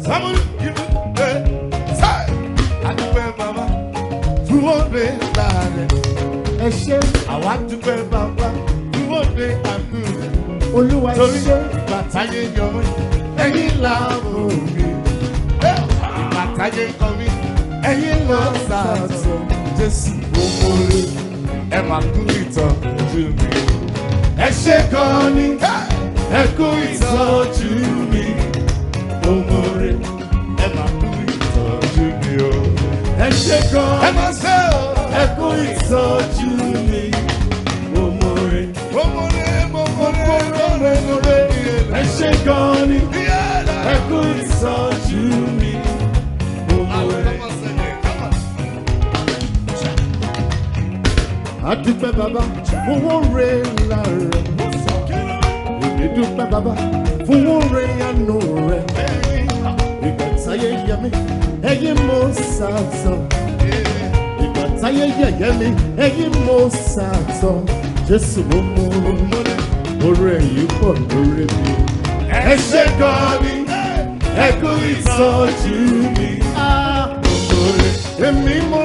Come you say, I do Baba, who won't be bad. I want to be Baba, who won't be bad. Oluwa ṣe bàtàyé yọ mí, ẹ̀yin làbò mi. Bàtàyé kọ mí, ẹ̀yin lọ sàtọ̀. Jésù gbogbo rẹ̀, ẹ máa kú ìtọ́jú mi. Ẹ ṣé gan ni, ẹ kú ìtọ́jú mi. Gbogbo rẹ̀, ẹ máa kú ìtọ́jú mi o. Ẹ ṣé gan ni, ẹ máa ṣe o. Ẹ kú ìtọ́jú mi. Gbogbo rẹ̀, gbogbo rẹ̀, gbogbo rẹ̀. Ẹ ṣé gan ni, ẹ kú ìtọ́jú mi. Adúpẹ́ bàbá fún oore ńlá rẹ̀. Èmi dúpẹ́ bàbá fún oore àánú rẹ̀. Ìgbà táyé yẹ mí, ẹ̀yin mo sàtọ̀. Ìgbà táyé yẹ̀yẹ́ mi, ẹ̀yin mo sàtọ̀. Jésù mo mú oore yìí pọ̀ lórí mi. Ẹ ṣé gan ni, ẹ kú ìtọ́jú mi. Èmi mo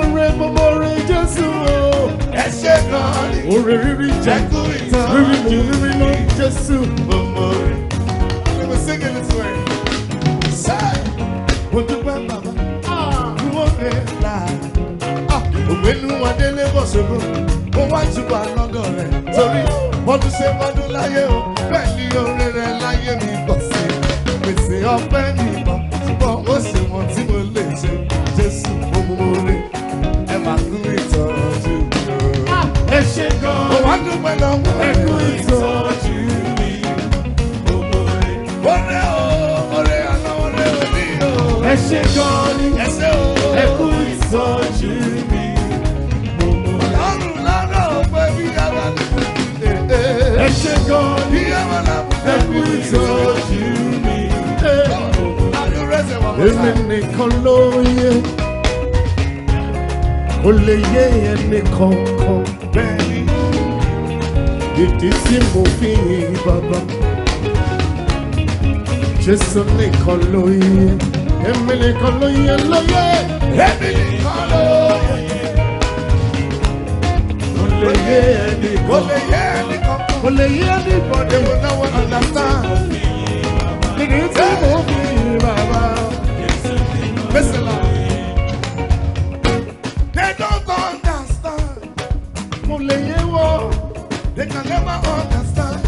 rẹ̀ Jésù o. Ẹ ṣé gan ni, oore rírí jẹ́ kú ìtọ́jú rírí lọ Jésù. We were singing this way. Say, mo dúpẹ́ bàbá, wọ́n fẹ́ là. Ògbénu Adélé bọ̀ ṣògo, mo wá jùbọ̀ lọ́dọ̀ rẹ̀. Torí bọ́dún ṣe bọ́dún láyé o, bẹ́ẹ̀ ni oore rẹ̀ láyé mi bọ̀ sí. Pèsè ọpẹ́ mi bọ̀, ṣùgbọ́n ó ṣe wọ́n tí mo lè ṣe. Jésù omore, ẹ máa kú ìtọ́jú mi. Ẹ ṣé gan, mo wá dúpẹ́ lọ́wọ́ ẹ kú ìtọ́jú mi. Omore, oore o, oore àná, oore òní o. Ẹ ṣé gan ni, ẹ ṣé o, ẹ kú ìtọ́jú mi. Ọlọ́run lọ́dọ̀ òpè bí ara ní kúkú. Ẹ ṣé gan ni, ẹ kú ìtọ́jú mi. Èmi nìkan ló yẹ, kò lè yé ẹnì kankan. Bẹ́ẹ̀ni, ìdí tí mo fi yìn bàbá. Jésù nìkan ló yẹ, èmi nìkan ló yẹ lóye. Èmi nìkan ló yẹ. Kò lè yé ẹnì kankan. Kò lè yé ẹnì kankan. They will never understand. Ìdí tí mo fi yìn bàbá. Listen, they don't understand. They can never understand.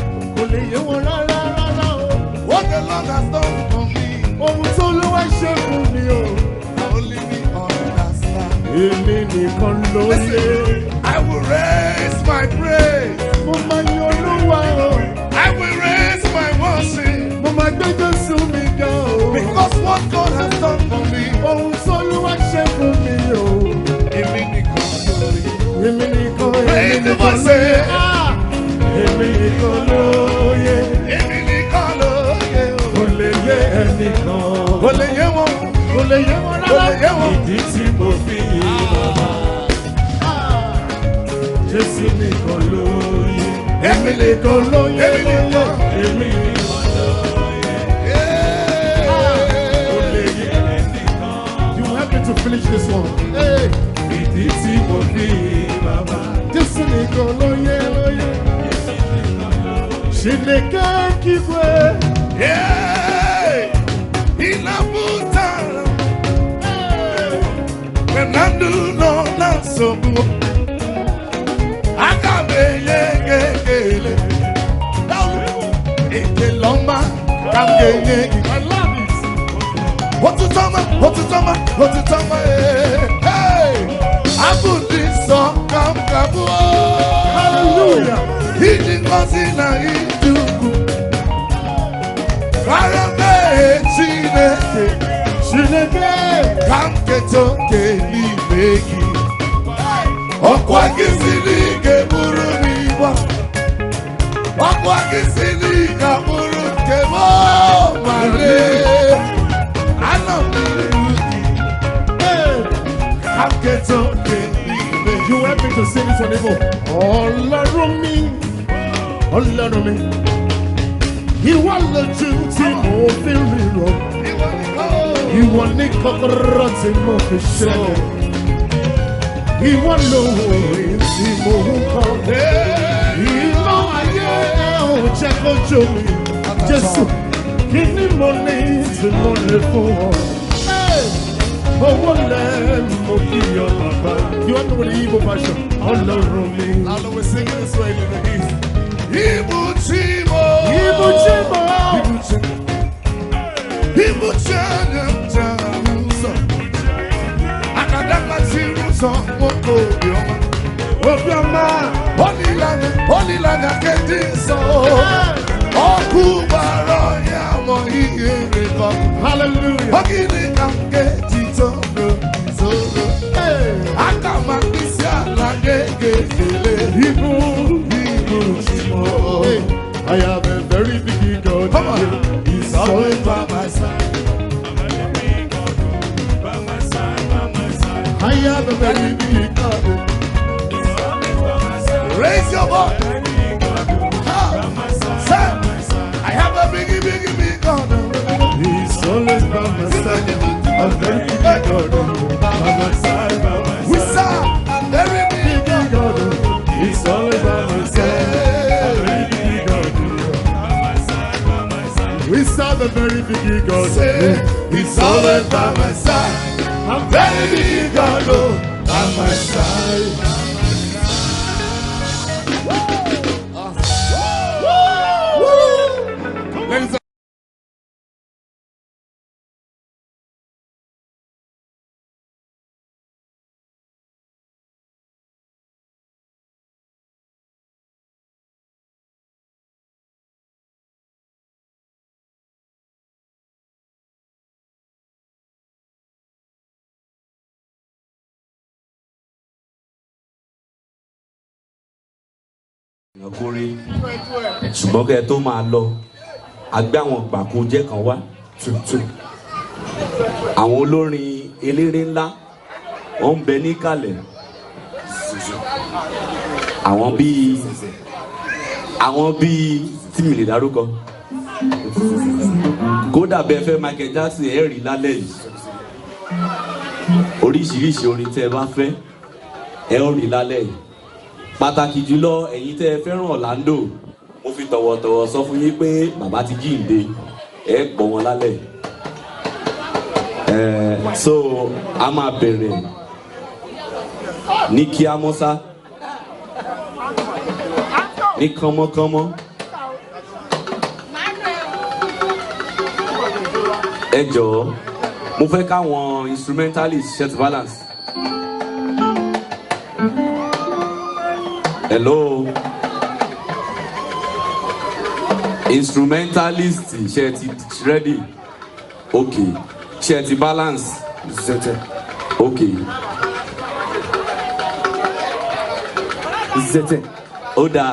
What the Lord has done for me. Only me understand. Listen, I will raise my praise. I will raise my worship. Because what God has done for me. Raise the voice, say, èmi nìkan ló yẹ. Èmi nìkan ló yẹ. Kò lè yé ẹnìkan. Kò lè yé wọn. Kò lè yé wọn rárá. Kò lè yé wọn. Ìdí tí mo fi yìn bàbá. Jésù nìkan ló yẹ. Èmi nìkan ló yẹ. Èmi nìkan ló yẹ. Kò lè yé ẹnìkan. You help me to finish this one. Ìdí tí mo fi yìn bàbá. Jésù nìkan ló yẹ. Chineke kigwe, inaputana, menandu no nasobu, akabe yegele, ekeloma kamgeye. I love it. What to tama, hey, abundi so kamkabu. Hallelujah. Hidingozina idugu, karame chineke, kamketoke libegi, okwagizili keburu niwa, okwagizili kaburu kebo mare, anamiluki, kamketoke libegi. You want me to sing this one even? Ọlọ́run mi, ìwọ lójú tí mo fi ríran, ìwọ ní kọ́kọ́rọ́ tí mo fi ṣẹlẹ̀. Ìwọ lówó tí mo ń kọ́. Iná ayé ò jẹ́ kó jó mi. Jésù, kí ni mo ní tí mo lè fún ọ? Owó lẹ́nu mo kí ọ bàbá. You want to know the Igbo version? Ọlọ́run mi. I'll always sing this way in the East. Ibuchimo. Ibuchimo. Ibuchimo. Ibuchimo. Akadaka tiruso moko bioma. Obioma. Olilanga kediso. Okubaro yamo iyere ko. Hallelujah. Ogini kanke tito no so. Akama kisia la gegele. Ibuchimo. I have a very big God. Come on. He's always by my side. I have a very big God. Raise your voice. I have a big God. He's always by my side. A very big God. By my side. We serve a very big God. He's always by my side. We serve a very big God. He's always by my side. I'm very big God, oh, by my side. Ladies and ṣùgbọ́n kẹ́ ẹ tó máa lọ àgbẹ̀ àwọn gbàkó jẹ́ kan wá tuntun àwọn olórin eléré ńlá wọ́n ń bẹ níkàlẹ̀ àwọn bíi tí mi lè dárúkọ kódà bẹ́ẹ̀ fẹ́ Michael Jackson ẹ̀ rí lálẹ́ yìí oríṣiríṣi orin tẹ́ ẹ bá fẹ́ ẹ ó rí lálẹ́ yìí. Pàtàkì jùlọ ẹ̀yin tẹ́ ẹ fẹ́ràn Orlando mo fi tọ̀wọ̀tọ̀wọ̀ sọ fún yín pé bàbá ti jíǹde ẹ gbọ́ wọn lálẹ́ so a máa bẹ̀rẹ̀ ní kíámọ́sá ní kánmọ́kánmọ́ ẹ jọ̀ọ́ mo fẹ́ káwọn instrumentalist set balance. Hello, instrumentalist, ṣé ti ready? Okay, ṣé ti balance? Okay. Oda.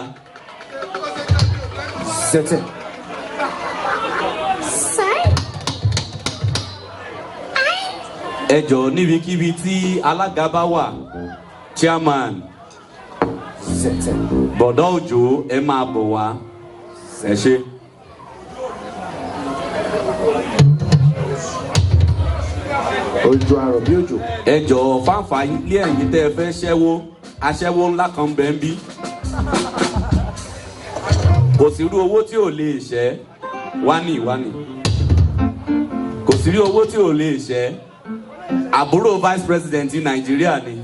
Ẹ jọ̀ọ́ níbikíbi tí alága bá wà, chairman. Bọ̀dọ̀ Òjó ẹ máa bọ̀ wá ẹ ṣe. Òjò àrọ̀ bí òjò. Ẹ jọ̀ọ́ fáfá ilé ẹ̀yìn tẹ́ ẹ fẹ́ ṣẹ́wó aṣẹ́wó ńlá kan bẹ́ẹ̀ ń bí. Kò sí irú owó tí ò lè ṣẹ́ wání. Kò sí irú owó tí ò lè ṣẹ́ àbúrò vice president Nàìjíríà ni.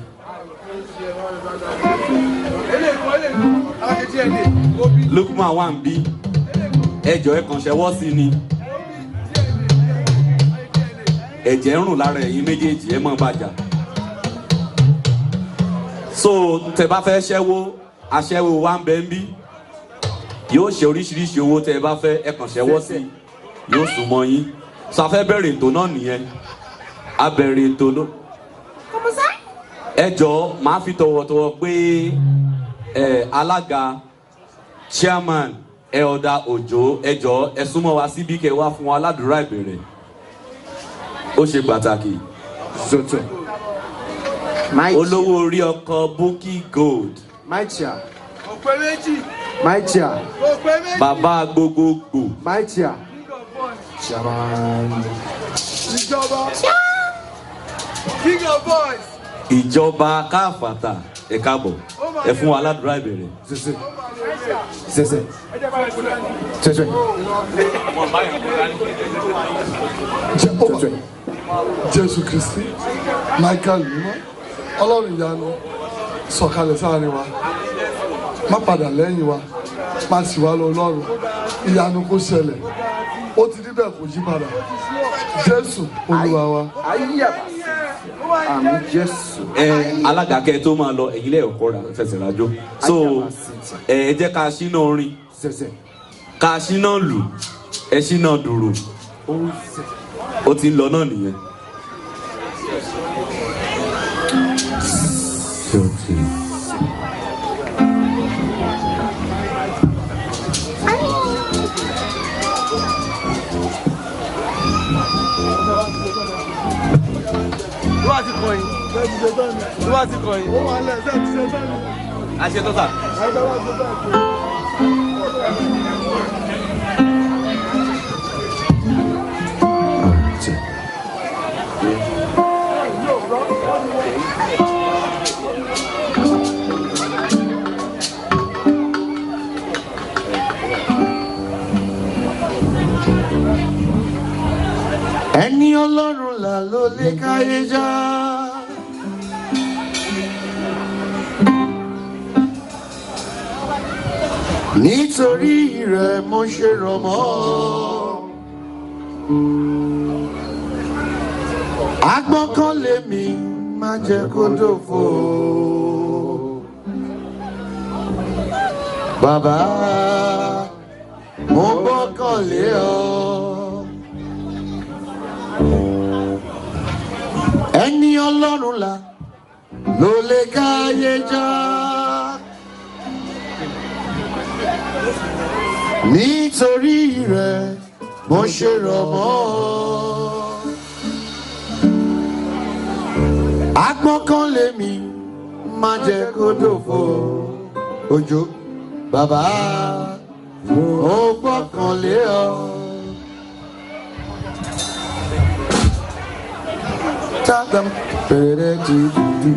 Lukman wà ń bí ẹjọ́ ẹ kàn ṣẹ́wọ́ sí ni ẹ̀jẹ̀ ń rùn lára ẹ̀yin méjèèjì ẹ mọ̀ bàjá so tẹ́ bá fẹ́ ṣẹ́wó aṣẹ́wó wà ń bẹ ń bí yóò ṣe oríṣiríṣi owó tẹ́ bá fẹ́ ẹ kàn ṣẹ́wọ́ sí yóò sún mọ́ yín so a fẹ́ bẹ̀rẹ̀ ètò náà nìyẹn a bẹ̀rẹ̀ ètò náà ẹjọ́ máa fi tọ̀wọ̀tọ̀wọ̀ pé alága chairman Elder Òjó ẹjọ́ ẹ súnmọ́ wa síbí kẹ́ wá fún wa ládùúrà ìbẹ̀rẹ̀ ó ṣe pàtàkì olówó orí ọkọ̀ Bukky Gold bàbá gbogbogbò King of boys. Ìjọba káfàtà ẹ káàbọ̀ ẹ fún wa aládùúrà ìbẹ̀rẹ̀. Sese. Jésù Kristi, Michael mímọ́, Ọlọ́run ìyanu, sọ̀kalẹ̀ sáàrin wa, má padà lẹ́yìn wa, má sì wá lọ Ọlọ́run, ìyanu kó ṣẹlẹ̀, ó ti rí bẹ́ẹ̀ kò yí padà, Jésù Olúwa wa. Àmín Jésù. Alága kẹ́ tó máa lọ ẹ̀yin lẹ́yìn ọkọ rà fẹsẹ̀ rájò so ẹ jẹ́ ká ṣínà orin ká ṣínà lù ẹ ṣínà dùrù ó ti ń lọ náà nìyẹn. Wá ti kọ̀yìn. Wá ti kọ̀yìn. Ó wà lẹ̀ ṣe ti ṣe tán. A ṣe tó sà. Ẹni Ọlọ́run là ló lè káyé já. Nítorí rẹ̀ mo ṣe rọ̀ mọ́. Agbọ́kànlé mi má jẹ́ kó dòfo. Bàbá mo gbọ́kànlé ọ. Ẹni Ọlọ́run là ló lè káyé já. Nítorí rẹ̀ mo ṣe rọ̀ mọ́. Agbọ́kànlé mi má jẹ́ kó dòfo. Òjò bàbá mo gbọ́kànlé ọ. Tadam, pere di di.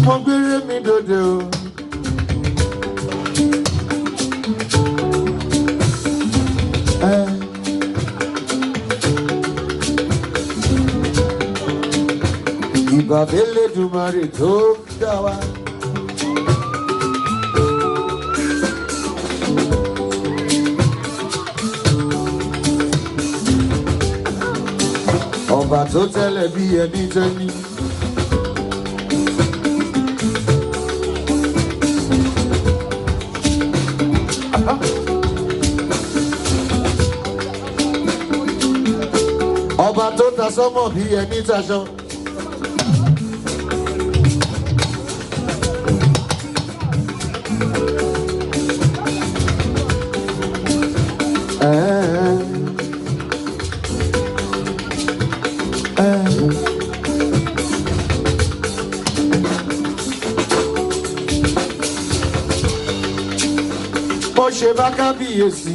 Mo gbére mi dòde o. Ìbà Elédùmarè tó dá wa. Ọba tó tẹ́lẹ̀ bí ẹni tẹ́ni. Ọba tó ta sọ́mọ̀ bí ẹni taṣọ. Mo ṣe bá kábíyèsí.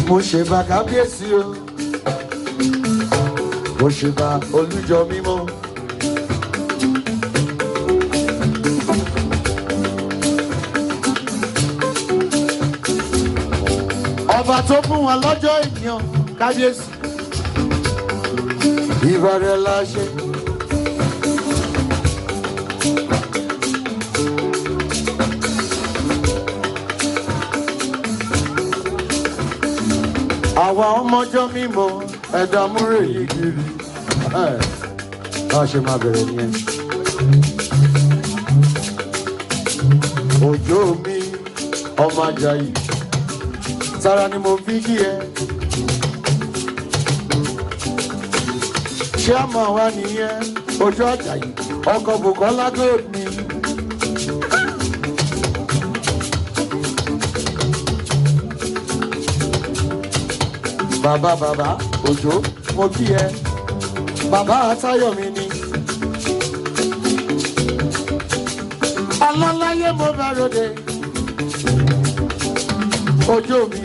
Mo ṣe bá kábíyèsí o. Mo ṣe bá olújọ mímọ́. Ọba tó fún wa lọ́jọ́ ìyàn kábíyèsí. Ìbàrẹ̀ la ṣe. àwa ọmọjọ́ mímọ́ ẹ̀dá múrè yìí kiri. Bá a ṣe máa bẹ̀rẹ̀ nìyẹn. Òjò mi ọmọ Àjàyí sára ni mo fi kí ẹ. Ṣé àmọ́ wa nìyẹn Òjò Àjàyí ọkọ̀ Bùkọ́lá gold mi. Bàbá Òjò mo kí ẹ. Bàbá Táyọ̀ mi ni. Ọlọ́láyé mo bá ròde. Òjò mi.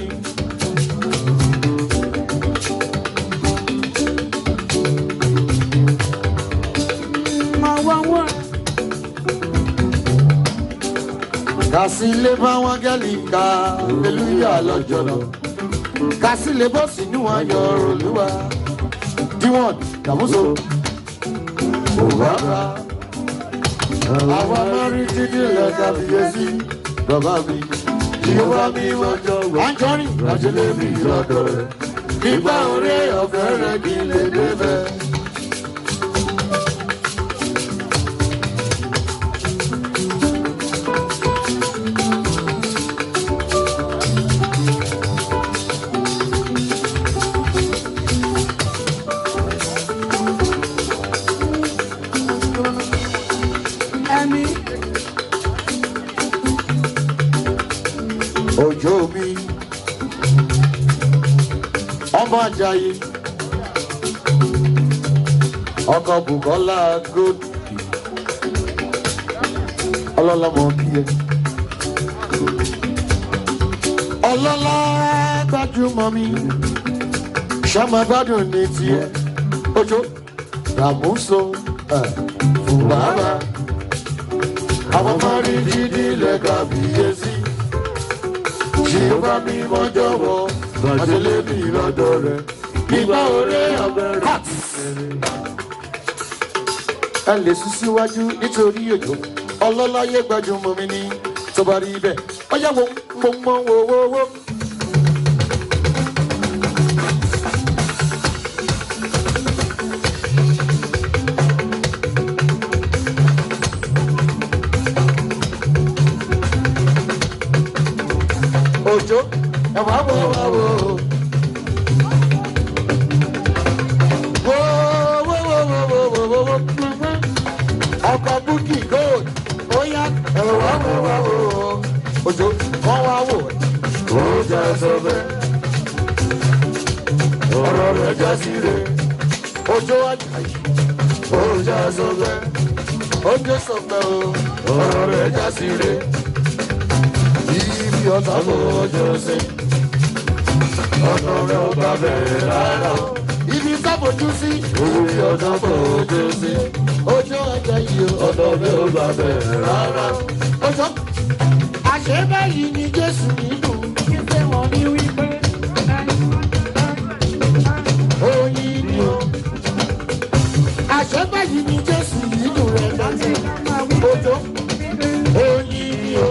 Kàsílẹ̀ bá wọn gẹ́lì ká hallelúyà lọ́jọ́ náà. Kàsílẹ̀ bọ́ sínú ayọ̀ Olúwa. Díwọ̀n Dàmúso. Òwúrọ̀. Àwọn mẹ́rin títí lẹ̀ kábíyèsí. Bàbá mi. Ìyọ̀wá mi wọ́jọ́ wọ̀. Àjọrin. Ràjẹ́lẹ̀ mi lọ́dọ̀ rẹ̀. Nígbà orí ọ̀fẹ́ rẹ̀ kí lè débẹ̀. Òjò mi ọmọ Àjàyí ọkọ̀ Bùkọ́lá gold ọlọ́lọ́mọ kí ẹ. Ọlọ́lá gbajúmọ̀ mi ṣàmà gbádùn ní tiẹ̀. Òjò Dàmúso fún bàbá àwọn mọ́rin jídí lẹ́ka bíyèsí. Ìyọ̀wá mi mọ́ jọ̀wọ́ Ràjẹ́lẹ̀ mi lọ́dọ̀ rẹ̀. Nígbà orí ọ̀fẹ́ rẹ̀. Ẹ lè sún síwájú nítorí Òjò Ọlọ́láyé gbajúmọ̀ mi ní tó bá rí bẹ́ẹ̀. Ọyá wo mo mọ wo. Òjò ẹ wá wo. Ọkọ̀ Búkì gold ó yá ẹ wá wo. Òjò wọ́n wá wò. Ó já sọ́bẹ̀. Ọ̀rọ̀ rẹ̀ já síre. Òjò Àjàyí. Ó já sọ́bẹ̀. Ó dé sọ́bẹ̀ o. Ọ̀rọ̀ rẹ̀ já síre. Ibi ọ̀tá fojú sí. Ọ̀nà rẹ̀ ò bá bẹ̀rẹ̀ rárá o. Ibi sábòjú sí. Ibi ọ̀tá fojú sí. Òjò Àjàyí ọ̀nà rẹ̀ ò bá bẹ̀rẹ̀ rárá o. Òjò àṣẹ báyìí ni Jésù nínú. Kíkẹ́ wọn ní wípé. Oyin ni o. Àṣẹ báyìí ni Jésù nínú rẹ̀ dájú. Òjò oyin ni o.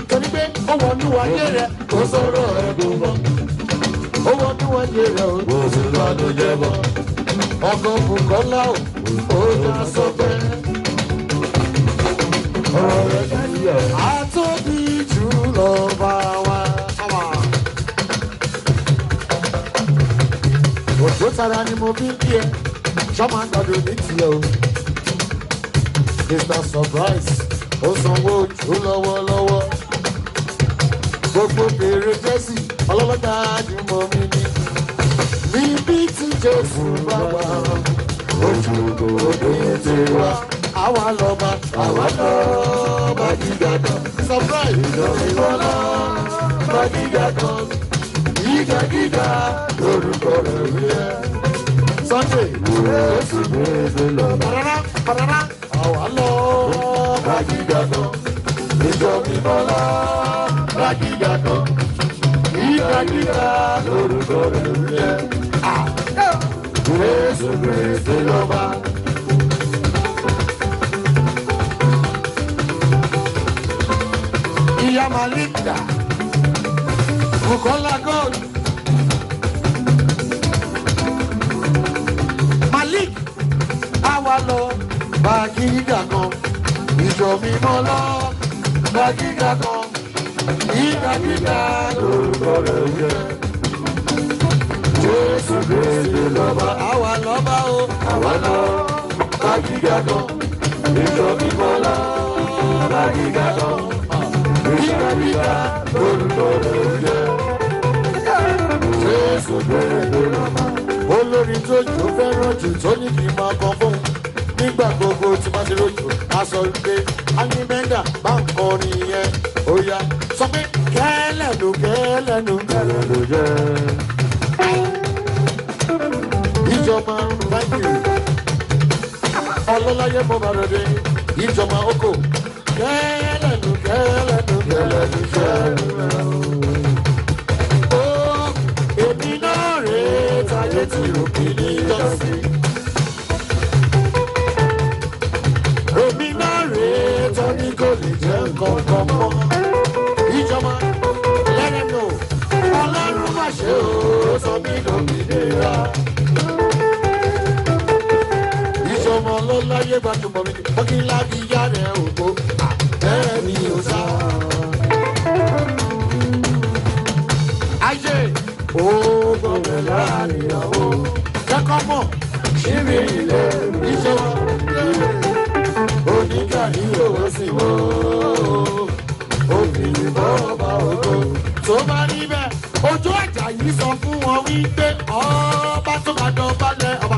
Torí pé ó wọnú ayé rẹ̀ kó sọ̀rọ̀ ẹ̀dùn mọ́. Ó wọnú ayé rẹ̀ ó sì lọ́dún jẹ́ bọ́. Ọkọ̀ Bùkọ́lá ó já sọ́pẹ́. Ọ̀rọ̀ rẹ̀ dáyọ̀. Àtóbi jù lọ bá wa. Òjò tara ni mo bí kí ẹ. Ṣọ́mà gbọ́dọ̀ ní tiẹ̀ o. Mr. Surprise ó sanwó ojú lọ́wọ́lọ́wọ́. Gbogbo bèrè Jésì ọlọ́lọ́dà àjùmọ̀ mi ni. Níbi tí Jésù bá wà, ojú òde ti wá. Àwa lọ́ba gíga kan. Surprise ìjọba bá gíga kan. Gíga lórúkọ rẹ̀ rí ẹ. Sunday Jésù gbèsè lọ. Parara àwa lọ́ba gíga kan. Ìjọba bá gíga kan. Gíga lórúkọ rẹ̀ rí ẹ. Jésù gbèsè lọ́ba. Ìyá Malinda Bùkọ́lá gold àwa lọ bá gíga kan ìjọ mímọ́ lọ bá gíga kan gíga lórúkọ rẹ̀ jẹ́. Jésù Kristi lọ́ba àwa lọ́ba o àwa lọ bá gíga kan ìjọ mímọ́ lọ bá gíga kan gíga lórúkọ rẹ̀ jẹ́. Jésù Kristi lọ́ba. Olórin tó jò fẹ́ràn jù tó ní kí n máa kọ fún un nígbà gbogbo tí máa ṣe lójú a sọ pé alimẹ́ńdà bá ń kọrin yẹn ó yá sọ pé kẹ́lẹ́nu jẹ́. Ìjọba báyìí ọlọ́láyé mo bá rẹ̀ dé ìjọba oko kẹ́lẹ́nu jẹ́. Èmi náà rèé táyé tí òkè ní ìjọsí. Èmi náà rèé tọ́ni kò lè jẹ́ nǹkan mọ́. Ìjọba lẹ́nu ọlọ́run má ṣe ó sọ mí lómìnira. Ìjọba ọlọ́láyé gbajúmọ̀ mi bọ́kí lábí yá rẹ̀ ògbó bẹ́ẹ̀ ni ó sá. Ayé gbọ́dọ̀ láàrin ìyàwó kẹ́kọ̀ọ́ mọ̀ ṣírí ilé ìjọba oníkàní owó sí wọ́ obìnrin bọ́ọ̀bà ògo tó bá rí bẹ́ẹ̀ ojú àjà yìí sọ fún wọn wípé ọba tó máa dán balẹ̀ ọba.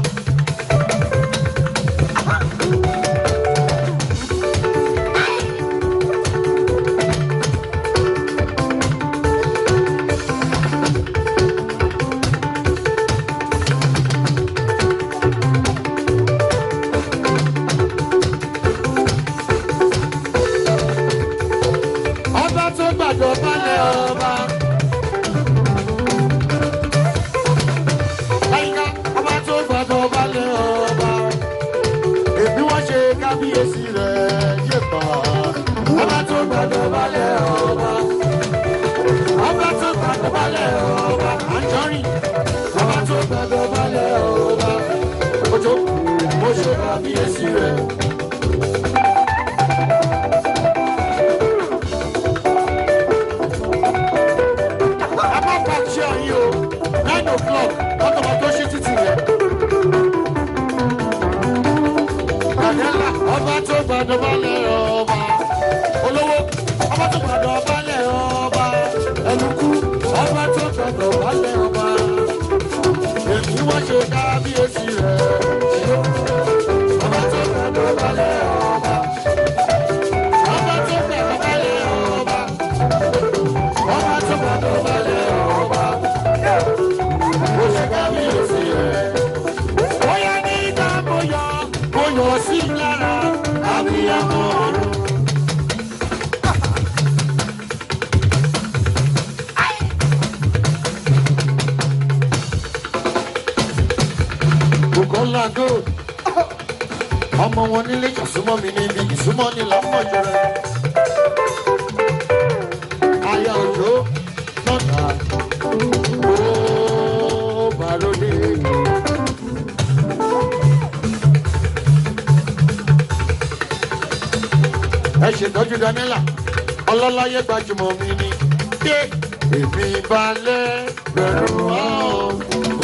Ọmọ wọn nílé ìsúnmọ́ mi níbi ìsúnmọ́ ní lọ́mọ́jọ́ rẹ̀. Aya òjò lọ́nà ó bàlódé. Ẹ ṣètọ́jú Daniela, ọlọ́láyé gbajúmọ̀ mi ni. Dé èmi balẹ̀ bẹ̀rù àwọn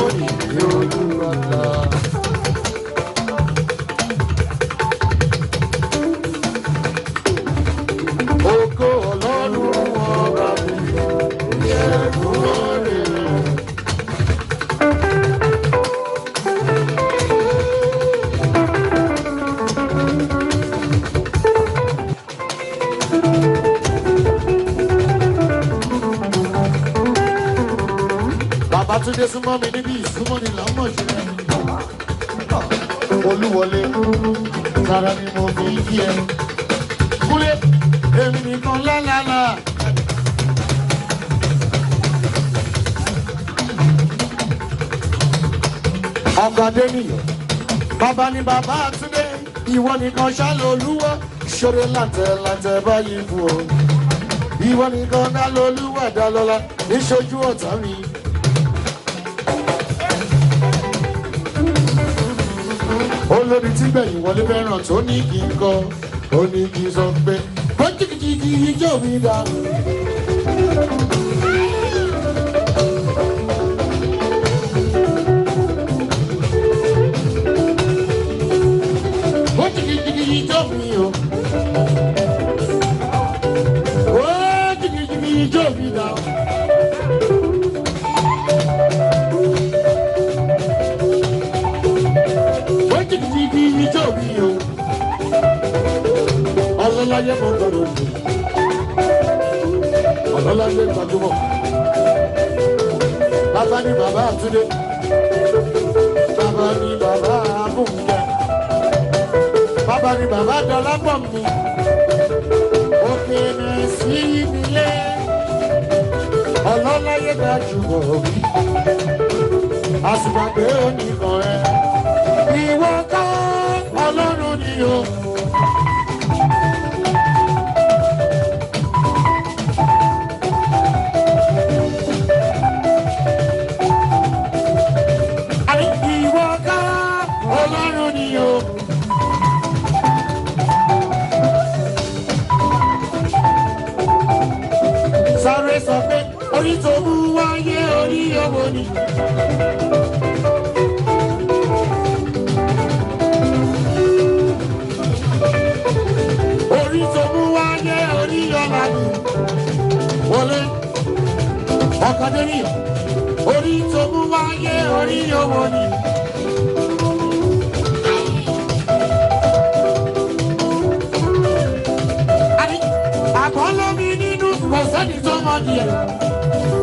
òyìnbí olúwàlá. Túndé súnmọ́ mi níbi ìsúnmọ́ ni làwọn ṣe Olúwọlé sára ni mo fi kí ẹ. Kúlé èmi nìkan lálálà. Ọ̀gádé nìyẹn. Bàbá ni bàbá Túndé. Ìwọ nìkan ṣálò olúwa. Ṣoré làǹtẹ̀ báyìí fún ọ. Ìwọ nìkan dá lolúwa dá lọ́la. Níṣojú ọ̀tá mi. olórí tí gbẹ̀yìn wọlé fẹ́ràn tó ní kí n kọ́ ó ní kí n sọ pé ó jìkìjìkì ijó mi dá. ó jìkìjìkì ijó mi o ó jìkìjìkì ijó mi dá. Ọlọ́láyé mo gbọ́dọ̀ lò, ọlọ́láyé gbajúmọ̀. Bàbá ni bàbá Àtúndé, bàbá ni bàbá Abúǹkẹ́, bàbá ni bàbá Dọlápọ̀ mi. Òkè náà sí nílé, ọlọ́láyé gbajúmọ̀ mi. Àsìkò pé ó nìkan ẹ̀, ìwọ ká Ọlọ́run ni o. Sáré sọ pé orí tó mú wáyé orí ọmọ ni. Orí tó mú wáyé orí ọmọ ni. Wọlé ọ̀kadé ní orí tó mú wáyé orí ọmọ ni. Àbọ̀lọ́mi nínú kò sẹ́ni tó mọ díẹ̀.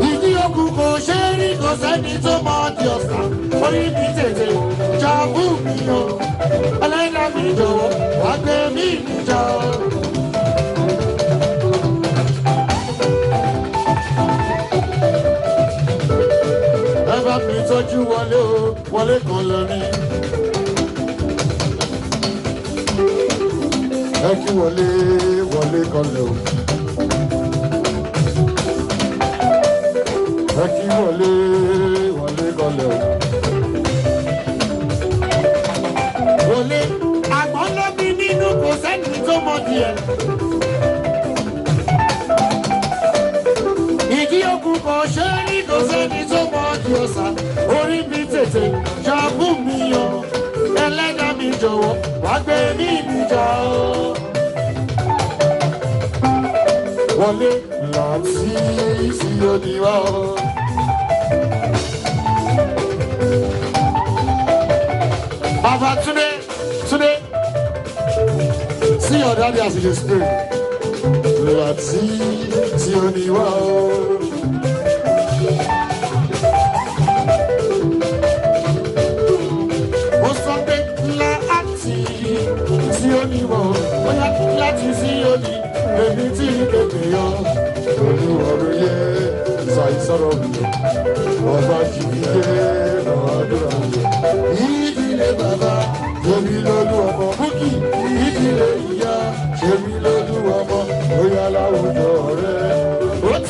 Ìdí okùn kò ṣe é rí kò sẹ́ni tó mọ di ọ̀sà. Orí mi tètè jàmbú mi o. Ẹlẹ́dàá mi jọ̀wọ́ wá gbé mi níjà o. Ẹ bá mi tọ́jú wọlé o, wọlé kan lọ ní. Ẹ kí wọlé kan lọ. Ẹ kí wọlé kan lọ. Wọlé àgbọ̀n lóbi nínú kò sẹ́ni tó mọ díẹ̀. Ìdí okùn kò ṣe é rí kò sẹ́ni tó mọ di ọ̀sà. Orí mi tètè jàmbú mi o. Ẹlẹ́dàá mi jọ̀wọ́ wá gbé mi níjà o. Wọlé láti sí oníwá o. Bàbá Túndé, see your daddy as he is praying. Láti sí oníwá o. Mo sọ pé láti sí oníwá o. Bóyá láti sí oní. Èmi tí kéde yọ, olúwarò yẹ, ṣàìsọ̀rọ̀ mi, ọba jìbìyẹ, lọ́dúnrà yẹ. Ìdílé bàbá, ṣèmi lọ́dún ọmọ, Búkì, ìdílé ìyá, ṣèmi lọ́dún ọmọ, bóyá láwùjọ rẹ̀.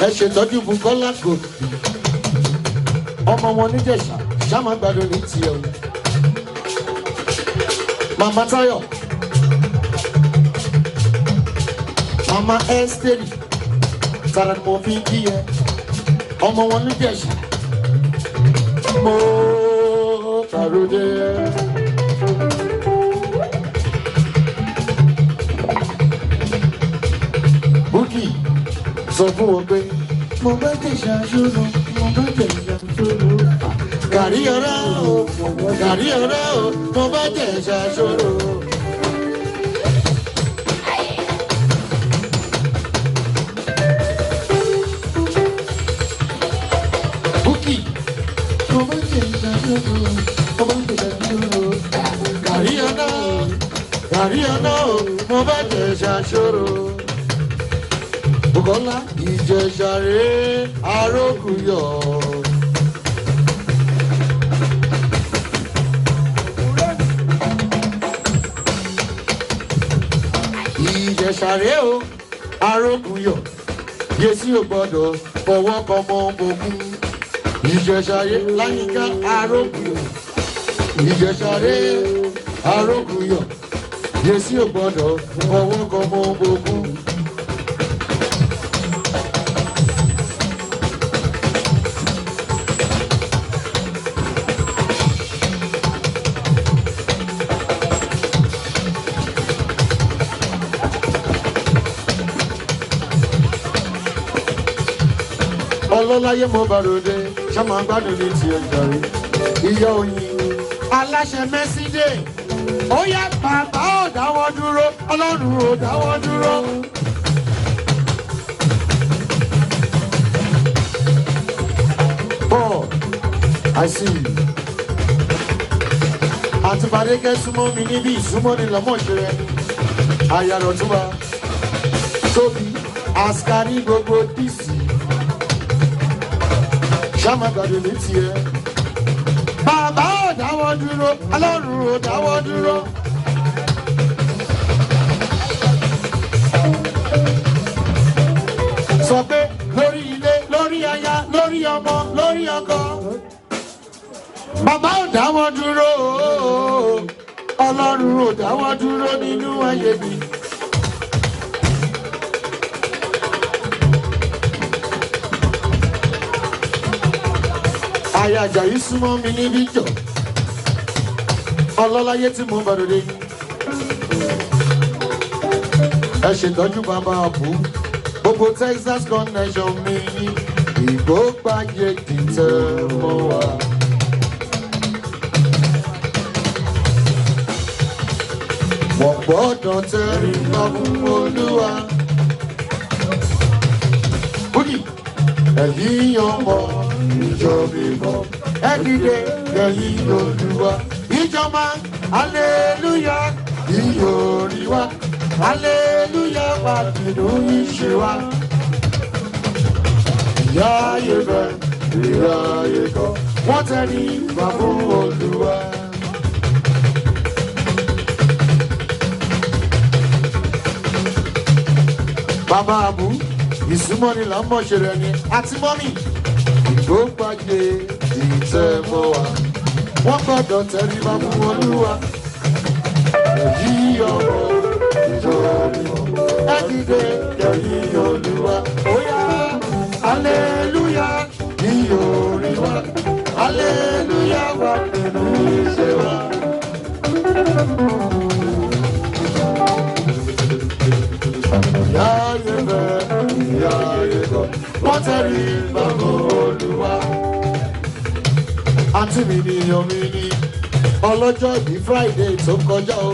Ẹ ṣètọ́jú Bùkọ́lá Gòkè, ọmọ wọn níjẹ̀ṣà, ṣáma gbàdọ̀ ní tiẹ̀ o. Màmá Táyọ̀. Mama Esther, Sara mo fi kí ẹ, ọmọ wọn ní Jẹ̀ṣà, mo kàròdé. Búkì sọ fún wọn pé mo bá Jẹ̀ṣà ṣòro, mo bá Jẹ̀ṣà ṣòro. Gàrí ọ̀rẹ́ o, mo bá Jẹ̀ṣà ṣòro. Àríyànná mo bá Jẹ̀ṣà ṣòro. Bùkọ́lá Ìjẹ̀ṣà rèé arókùyọ̀. Ìjẹ̀ṣà rèé o arókùyọ̀. Yèsí ò gbọ́dọ̀ fọwọ́ kọmọ ogun. Ìjẹ̀ṣà rèé láyìíká arókùyọ̀. ìjẹsàrè arógùnyọ̀ yèsí ò gbọ́dọ̀ fọwọ́ kan mọ́ ogun. ọlọ́láyé mo bàròdé ṣọ́mọ gbádùn ní ti ọjà rí ìyá oyin aláṣẹ mẹ́sídẹ̀ ó yá bàbá ò dáwọ́ dúró ọlọ́run ò dáwọ́ dúró. Paul, I see you. Àtúbadé kẹ́ súnmọ́ mi níbi ìsúnmọ́ ni lọ́mọ́ ṣe rẹ̀ àyàrọ̀ túbà tóbi àṣkárí gbogbo dìsí. Ṣáma gbàdúrà ní tiẹ̀. Bàbá ò dáwọ́ dúró, ọlọ́run ò dáwọ́ dúró. Sọ pé lórí ilé, lórí aya, lórí ọmọ, lórí ọkọ. Bàbá ò dáwọ́ dúró, ọlọ́run ò dáwọ́ dúró nínú ayé mi. Àyàjà yìí súnmọ́ mi níbí jọ. Ọlọ́láyé tí mo ń bọ̀dọ̀ dé. Ẹ ṣètọ́jú bàbá àbú. Gbogbo Texas connection mi ní ìgbógbáyé dìtẹ̀ mọ́ wa. Wọ́n gbọ́dọ̀ tẹ́rí lọ́gùn olúwa. Bùdí ẹ̀yìn ọmọ ìjọ mímọ́ ẹ̀dìdẹ ẹ̀yìn olúwa. Ìjọba aleluya ìyòríwá aleluya wà nínú ìṣe wa. Ìyá ayé bẹ ìyá ayé kọ wọ́n tẹ́rí ìgbà fún olúwa. Bàbá àbú ìsúnmọ́ni là ń mọ̀ ṣe rẹ̀ ni àti mọ́mì ìgbógbáyé ìtẹ́ mọ́ wa. Wọ́n gbọ́dọ̀ tẹríba fún olúwa. Èyí ọmọ ìjọ mímọ́ ẹ̀dìdẹ ẹ̀yìn olúwa. Óyá aleluya ní orí wa aleluya wà nínú iṣẹ́ wa. Ìyá ayé bẹ̀ ìyá ayé kọ́ wọ́n tẹ̀rí bàbá olúwa. Àǹtí mi ni omi ni ọlọ́jọ́ ìbí Friday tó kọjá o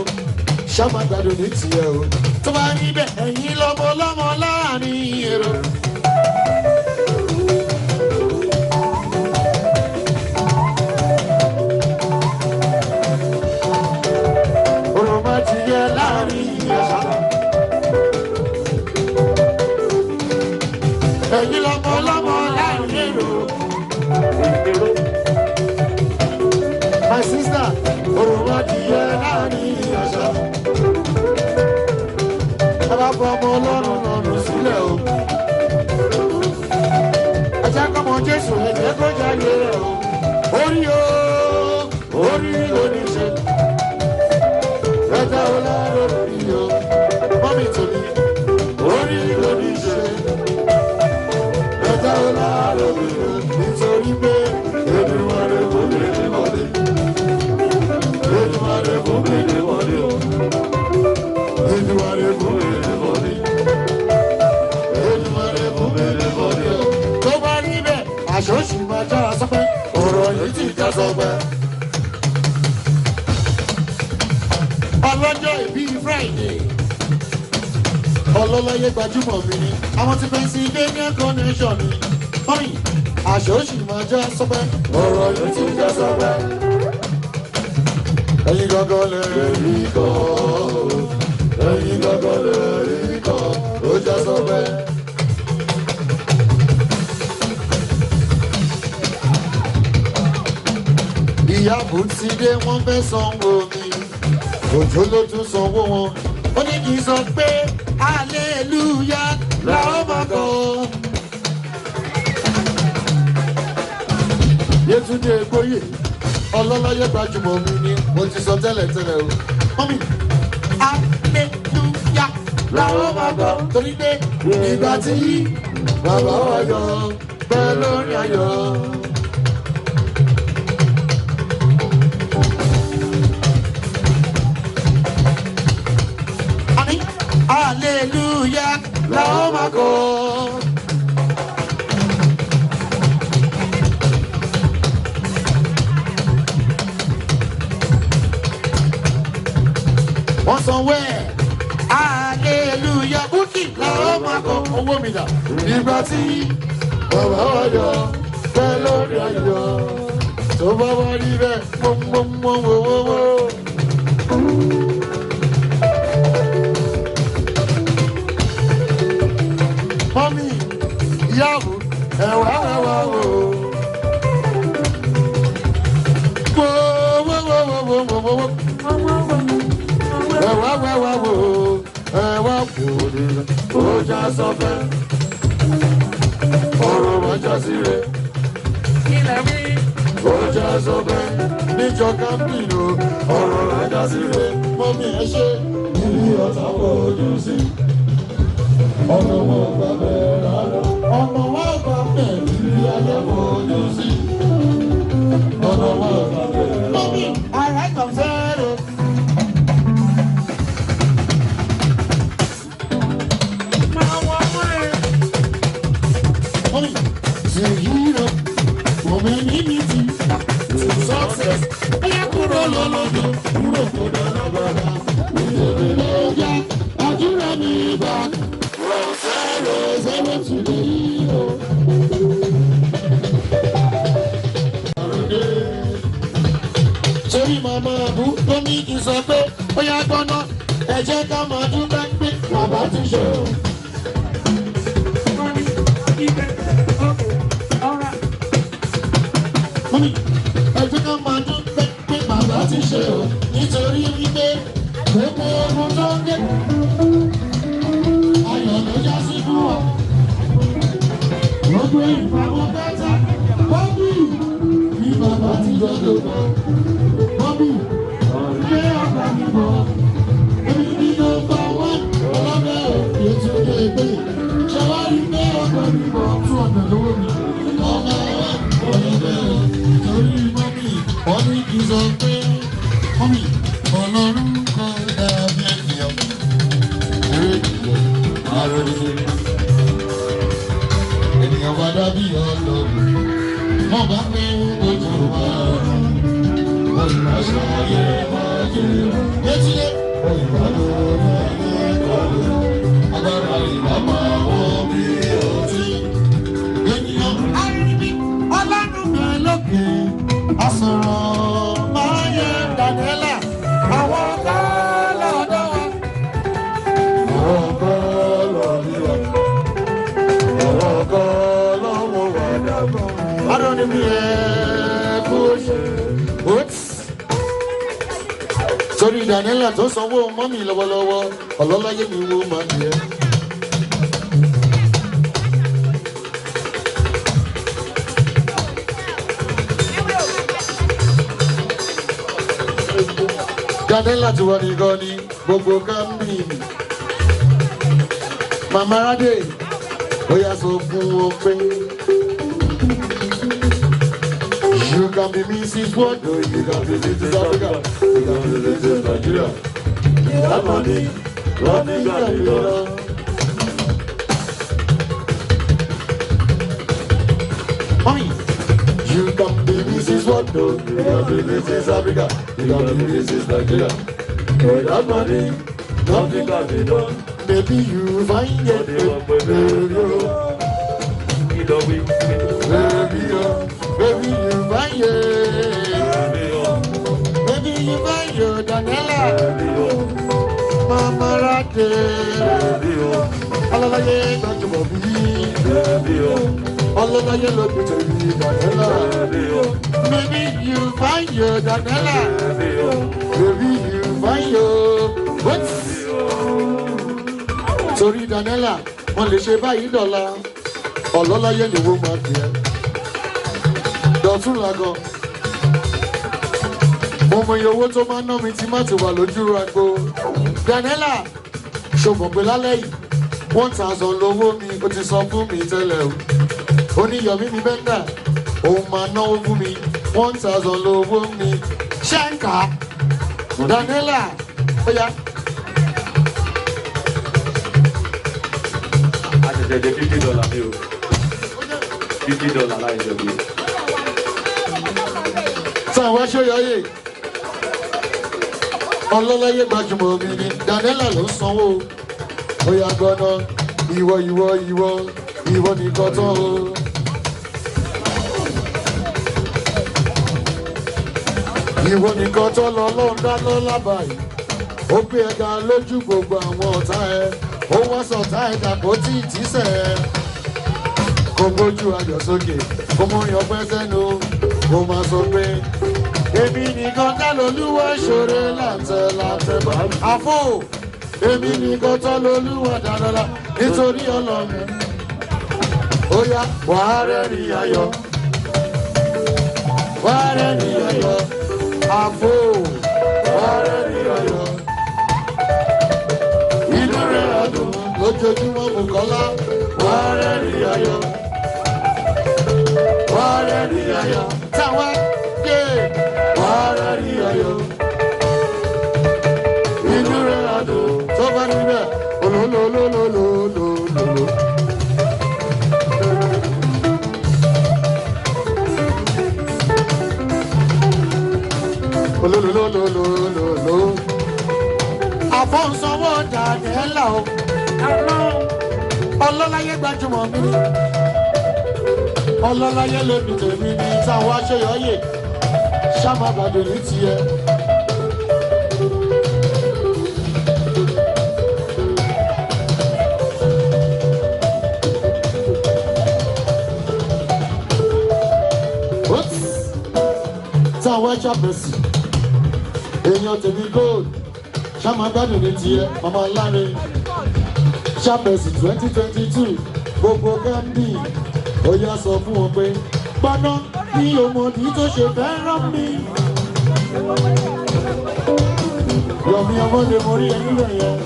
ṣáma gbàdùn ní tiẹ̀ o. Tó bá rí bẹ́ẹ̀ ẹ̀yin lọ́mọ lọ́mọ láàrin èrò. Òròmọ ti yẹ láàrin ẹ̀ṣá. Ẹ̀yin lọ́mọ lọ́mọ láàrin èrò. My sister, òròmọ ti yẹ láàrin ẹ̀ṣá. Ẹ bá fọ ọmọ ọlọ́run lọ́rùn sílẹ̀ o. Ẹ jẹ́ kọ́mọ Jésù ẹ̀jẹ̀ kó jáde rẹ̀ o. Orí o, orí oníṣẹ́. Ẹ̀jẹ̀ o láàárọ̀ orí o. Mọ́mí tòní, orí oníṣẹ́. Ẹ̀jẹ̀ o láàárọ̀ orí o. Nítorí pé Èdùmàrè kò lè ní wọlé. Èdùmàrè kò lè ní wọlé o. Èdùmàrè kò lè ní wọlé. Èdùmàrè kò lè ní wọlé o. Tó bá rí bẹ́ẹ̀, àṣọ sì máa já sọ́pẹ́. Ọ̀rọ̀ yìí ti já sọ́pẹ́. Ọlọ́jọ́ ìbí Friday. Ọlọ́láyé gbajúmọ̀ mi ni. Àwọn ti Pennsylvania connection ni. Mọ́mí, àṣọ sì máa já sọ́pẹ́. Ọ̀rọ̀ yìí ti já sọ́pẹ́. Ẹ̀yin gangan lè rí kọ́. Ẹ̀yin gangan lè rí kọ́. Ó já sọ́pẹ́. Ìyá Bùtí dé wọ́n fẹ́ sanwó mi. Òjò ló tún sanwó wọn. Ó ní kí n sọ pé aleluya la ó máa kọ́. Yétúndé Gbóyè ọlọ́láyé gbajúmọ̀ mi ni mo ti sọ tẹ́lẹ̀ tẹ́lẹ̀ o. Mọ́mí, aleluya làwọn máa gbọ́ torí pé ìgbà tí bàbá wa yọ bẹ́ẹ̀ lórí ayọ̀. Àní aleluya làwọn máa gbọ́. Wọ́n sanwó ẹ̀ hallelujah búkì làwọn máa kọ owó mi dà. Ìgbà tí bàbá wa yọ bẹ́ẹ̀ lórí ayọ̀ tó bá wá rí bẹ́ẹ̀ mọ́mọ́mọ́wọ́wọ́. Mọ́mí ìyáàbò ẹ̀wà ẹ̀wà wò. Wọ́wọ́wọ́wọ́wọ́wọ́wọ́. Ẹ̀wà wẹ́wà wò ẹ̀wà kòrè ó já sọ́fẹ́ ọ̀rọ̀ wájà sí rẹ̀ ilẹ̀ wí ó já sọ́fẹ́ níjọ kámpìnì ọ̀rọ̀ wájà sí rẹ̀ mọ́mí ẹ ṣe ìlú ọ̀tá fojú sí ọ̀nà wọn gbà bẹ́ẹ̀ rárá ọ̀nà wọn gbà bẹ́ẹ̀ ìlú ayé fojú sí ọ̀nà wọn gbà bẹ́ẹ̀ rárá. Mọ́mí ààrẹ kan fẹ́rẹ̀. Zero, humanity, success. Oya kúrò lọ́lọ́dọ̀, kúrò kúrò lọ́bàdà. Ìjọba àdúrà mi bá. From 0 to the hero. Sori màmá Abu tó ní kí n sọ pé oya gbọ́ná ẹ jẹ́ ká máa dúpẹ́ pé bàbá ti ṣe o. Mọ́mí, ẹjọ́ ká máa dún pé bàbá ti ṣe o nítorí wípé gbogbo ogun tó ń dé ayọ̀ ló já sí fún ọ. Gbogbo ìfàwọ́ bẹ́tà mọ́mí ní bàbá ti dọ́dọ̀ bọ̀. Mọ́mí, gbé ọ̀gá mi bọ̀. Èmi ní nọ́mbà 1 ọlọ́bẹ̀ òkè tó dé pé ṣé wá rí gbé ọ̀gá mi bọ̀ fún ọ̀nà lówó mi. Ọ̀gá ọlọ́bẹ̀ torí mọ́mí wọ́n ní kí n sọ pé mọ́mí ọlọ́run kọ́ dàbí ènìyàn. Ènìyàn bá dàbí ọlọ́run wọ́n bá pé ojú wa olùránṣẹ́ ayé máa jẹ́ létílé olùbádọ́ agbára ìbámu àwọn bí ọtí. Ènìyàn arìnrìn ọlọ́run bẹ̀rẹ̀ lókè asọ̀rọ̀ máa yẹ Daniela àwọn ọ̀gá lọ́dọ̀ wa. Àwọn ọ̀gá lọ́dọ̀ wa. Àwọn ọ̀gá lọ́wọ́ wa dàgbọ́. Adọ́ni mi ẹ̀ kó ṣe. Sórí Daniela tó sanwó mọ́mì lọ́wọ́lọ́wọ́ ọlọ́láyé mi wo máa jẹ́. Daniela ti wọ́n nìkan ní gbogbo kámbì. Màmá Rádé ó yá sọ fún wọn pé. You can be Mrs. World, you can be Mrs. Africa, you can be Mrs. Nigeria. That money, running got the dollar. Mommy, you can be Mrs. World, you can be Mrs. Africa, you can be Mrs. Nigeria. That money, nothing can be done. Maybe you find it, baby, baby, you find it. Baby, you find your Daniela. Mama Rate. Alalaye gbajúmọ̀ bí. Alalaye ló bí tẹ̀lé Daniela. Baby, you find your Daniela. Baby, you find your. What? Sorry Daniela, wọ́n lè ṣe báyìí dọ̀la. Ọlọ́láyé ni wọ́n máa fi ẹ́. Dọ̀tún lagan. mo mọ iye owó tó máa ná mi tí má ti wà lójú agbo. Daniela ṣògbọ́n pé lálẹ́ yìí 1000 lówó mi ó ti sọ fún mi tẹ́lẹ̀ o. Oníyọ̀mí mi bẹ́ńdà òun máa náwó fún mi 1000 lówó mi. Ṣẹ́ǹkà Daniela ó yá. A ṣẹ̀ṣẹ̀ jẹ́ $50 mi o. $50 láì jẹ́ bí. Táwọn aṣọ́yọ̀yè ọlọ́láyé gbajúmọ̀ mi ni Daniela ló ń sanwó. Ó yá gbọ́ná ìwọ nìkan tán o. Ìwọ nìkan tán lọ lọ́n dáná lábàáyé. Ó gbé ẹ̀ga lójú gbogbo àwọn ọ̀tá ẹ̀. Ó wá sọ̀tá ẹ̀dá kó tí ì tíṣẹ̀ ẹ̀. Kó gbójú ayọ̀ sókè, kó mú yan pẹ́ sẹ́nu, kó máa sọ pé èmi nìkan tá lolúwa ṣòro látẹ̀ bá. Àfò èmi nìkan tá lolúwa dáadáa nítorí Ọlọ́run. Ó yá wàá rẹ́rìn ayọ̀, wàá rẹ́rìn ayọ̀. Àfò wàá rẹ́rìn ayọ̀. Inú rẹ̀ adùn lójoojúmọ́ Bùkọ́lá. Wàá rẹ́rìn ayọ̀, wàá rẹ́rìn ayọ̀. Táwa dé wàá rẹ́rìn ayọ̀. Inú rẹ̀ adùn tó bá níbẹ̀ olólólólólólóló. Olólólólólóló. Àfọ̀nsánwó Daniela o. Ọlọ́láyé gbajúmọ̀ mi ni. Ọlọ́láyé lóbi tèmi ni táwọn aṣọ́yọ̀yè ṣàmàbàdàn ní tiẹ̀. Táwọn aṣàbẹ̀sì èèyàn tèmi gold ṣàmàbàdàn ní tiẹ̀ ọmọ láre ṣàbẹ̀sì 2022 gbogbo gandhi. Ó yá sọ fún wọn pé gbọ́ná ní ọmọdé tó ṣe fẹ́ràn mi. Yọ̀mí ọmọdé mo rí ẹni rẹ̀ yẹn.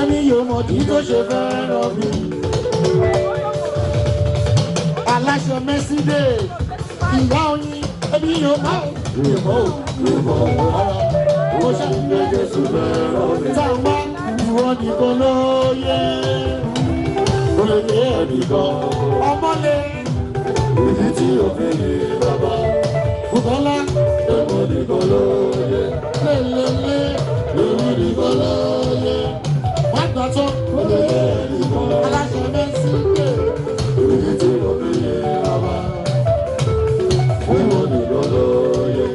Èmi yóò mọ̀dí tó ṣe fẹ́ràn mi. Aláṣẹ mẹ́sídé ìyá oyin. Èmi yóò mọ̀ rárá. Mo ṣàlùyẹ Jésù fẹ́ràn mi. Táwọn ìwọ nìkan ló yẹ. Olóyè ẹnìkan ọmọlé ìdí tí òfin ní bàbá Bùkọ́lá èmo nìkan ló yẹ lélẹ́lẹ́ èmo nìkan ló yẹ wọ́n gbà tó olóyè ẹnìkan aláṣẹ mẹ́sì lé ìdí tí òfin ní bàbá èmo nìkan ló yẹ.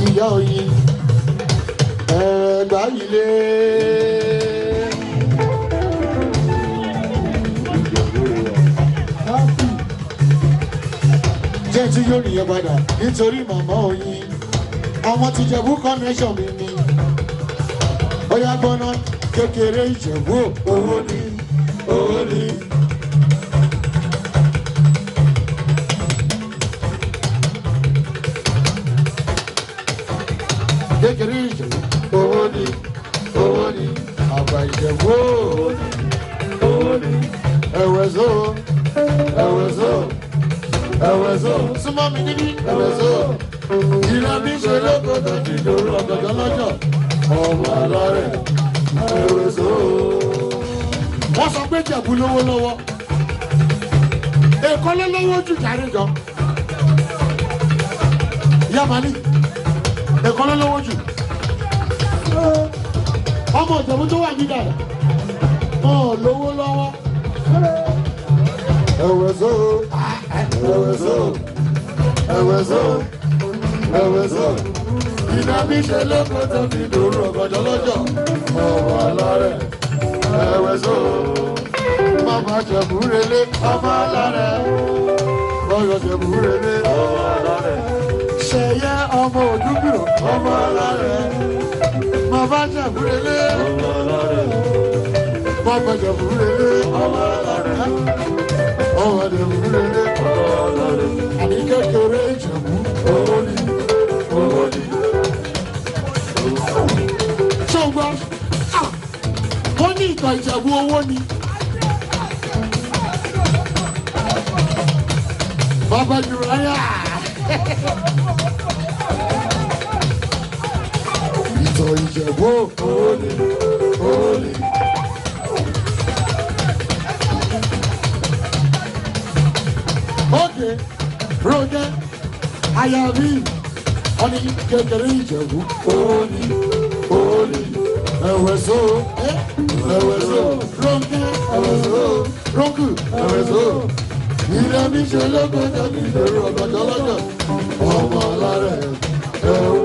Ìyá oyin ẹ̀ẹ́dá ilé. Jẹ́ tí yóò nìyẹn padà nítorí màmá oyin. Àwọn ti Jẹ̀bú connection mi ni. Ó yá gbọ́ná kékeré Ìjẹ̀bú owó ni, owó ni. Kékeré Ìjẹ̀bú owó ni, owó ni. Àgbà Ìjẹ̀bú owó ni. Ẹ̀wẹ̀zó, ẹ̀wẹ̀zó, ẹ̀wẹ̀zó. Súnmọ́ mi níbí ẹ̀wẹ̀zó. Ìlànà ìṣe lókòtò ìdòrò ọ̀gọ̀dọ̀ lọ́jọ́. Ọmọ alárẹ̀ ẹ̀wẹ̀zó. Wọ́n sọ pé Ìjẹ̀bú lówó lọ́wọ́. Èkó ló lówó jù jáde jọ. Yamani. Èkó ló lówó jù. Ọmọ Ìjẹ̀bú tó wà ní dàda. Wọ́n lówó lọ́wọ́. Ẹ̀wẹ̀zó, ẹ̀wẹ̀zó, ẹ̀wẹ̀zó, ẹ̀wẹ̀zó. Ìdàbí ṣe lóko tó fi dòrò ọ̀gọ̀dọ̀ lọ́jọ́. Ọmọ alárẹ̀ ẹ̀wẹ̀zó. Mama Jẹ̀bú relé ọmọ alárẹ̀. Lọ́yọ̀ Jẹ̀bú relé ọmọ alárẹ̀. ṣẹyẹ ọmọ òdúgbò ọmọ ọlọrẹ mo bá jẹ̀búrẹ́lé ọmọ ọlọrẹ mo bá jẹ̀búrẹ́lé ọmọ ọlọrẹ ọmọ jẹ̀búrẹ́lé ọmọ ọlọrẹ àní kékeré ìjẹ̀bú owó ni owó ni. ṣùgbọ́n wọ́n ní ìtàn ìjẹ̀bú owó ni. bàbá jùlọ ìtọ̀ ìjẹ̀bú òní òní. ókè rògẹ́ àyàbí ọ̀ní kékeré ìjẹ̀bú òní òní. ẹ̀wẹ̀só ẹ̀wẹ̀só rògẹ́ ẹ̀wẹ̀só rókù ẹ̀wẹ̀só. ilé mi ṣe lóko tẹ̀mí ìdèrò ọ̀gọ̀dọ̀lọ́gọ̀ ọmọ alárẹ̀ ẹ̀wọ̀n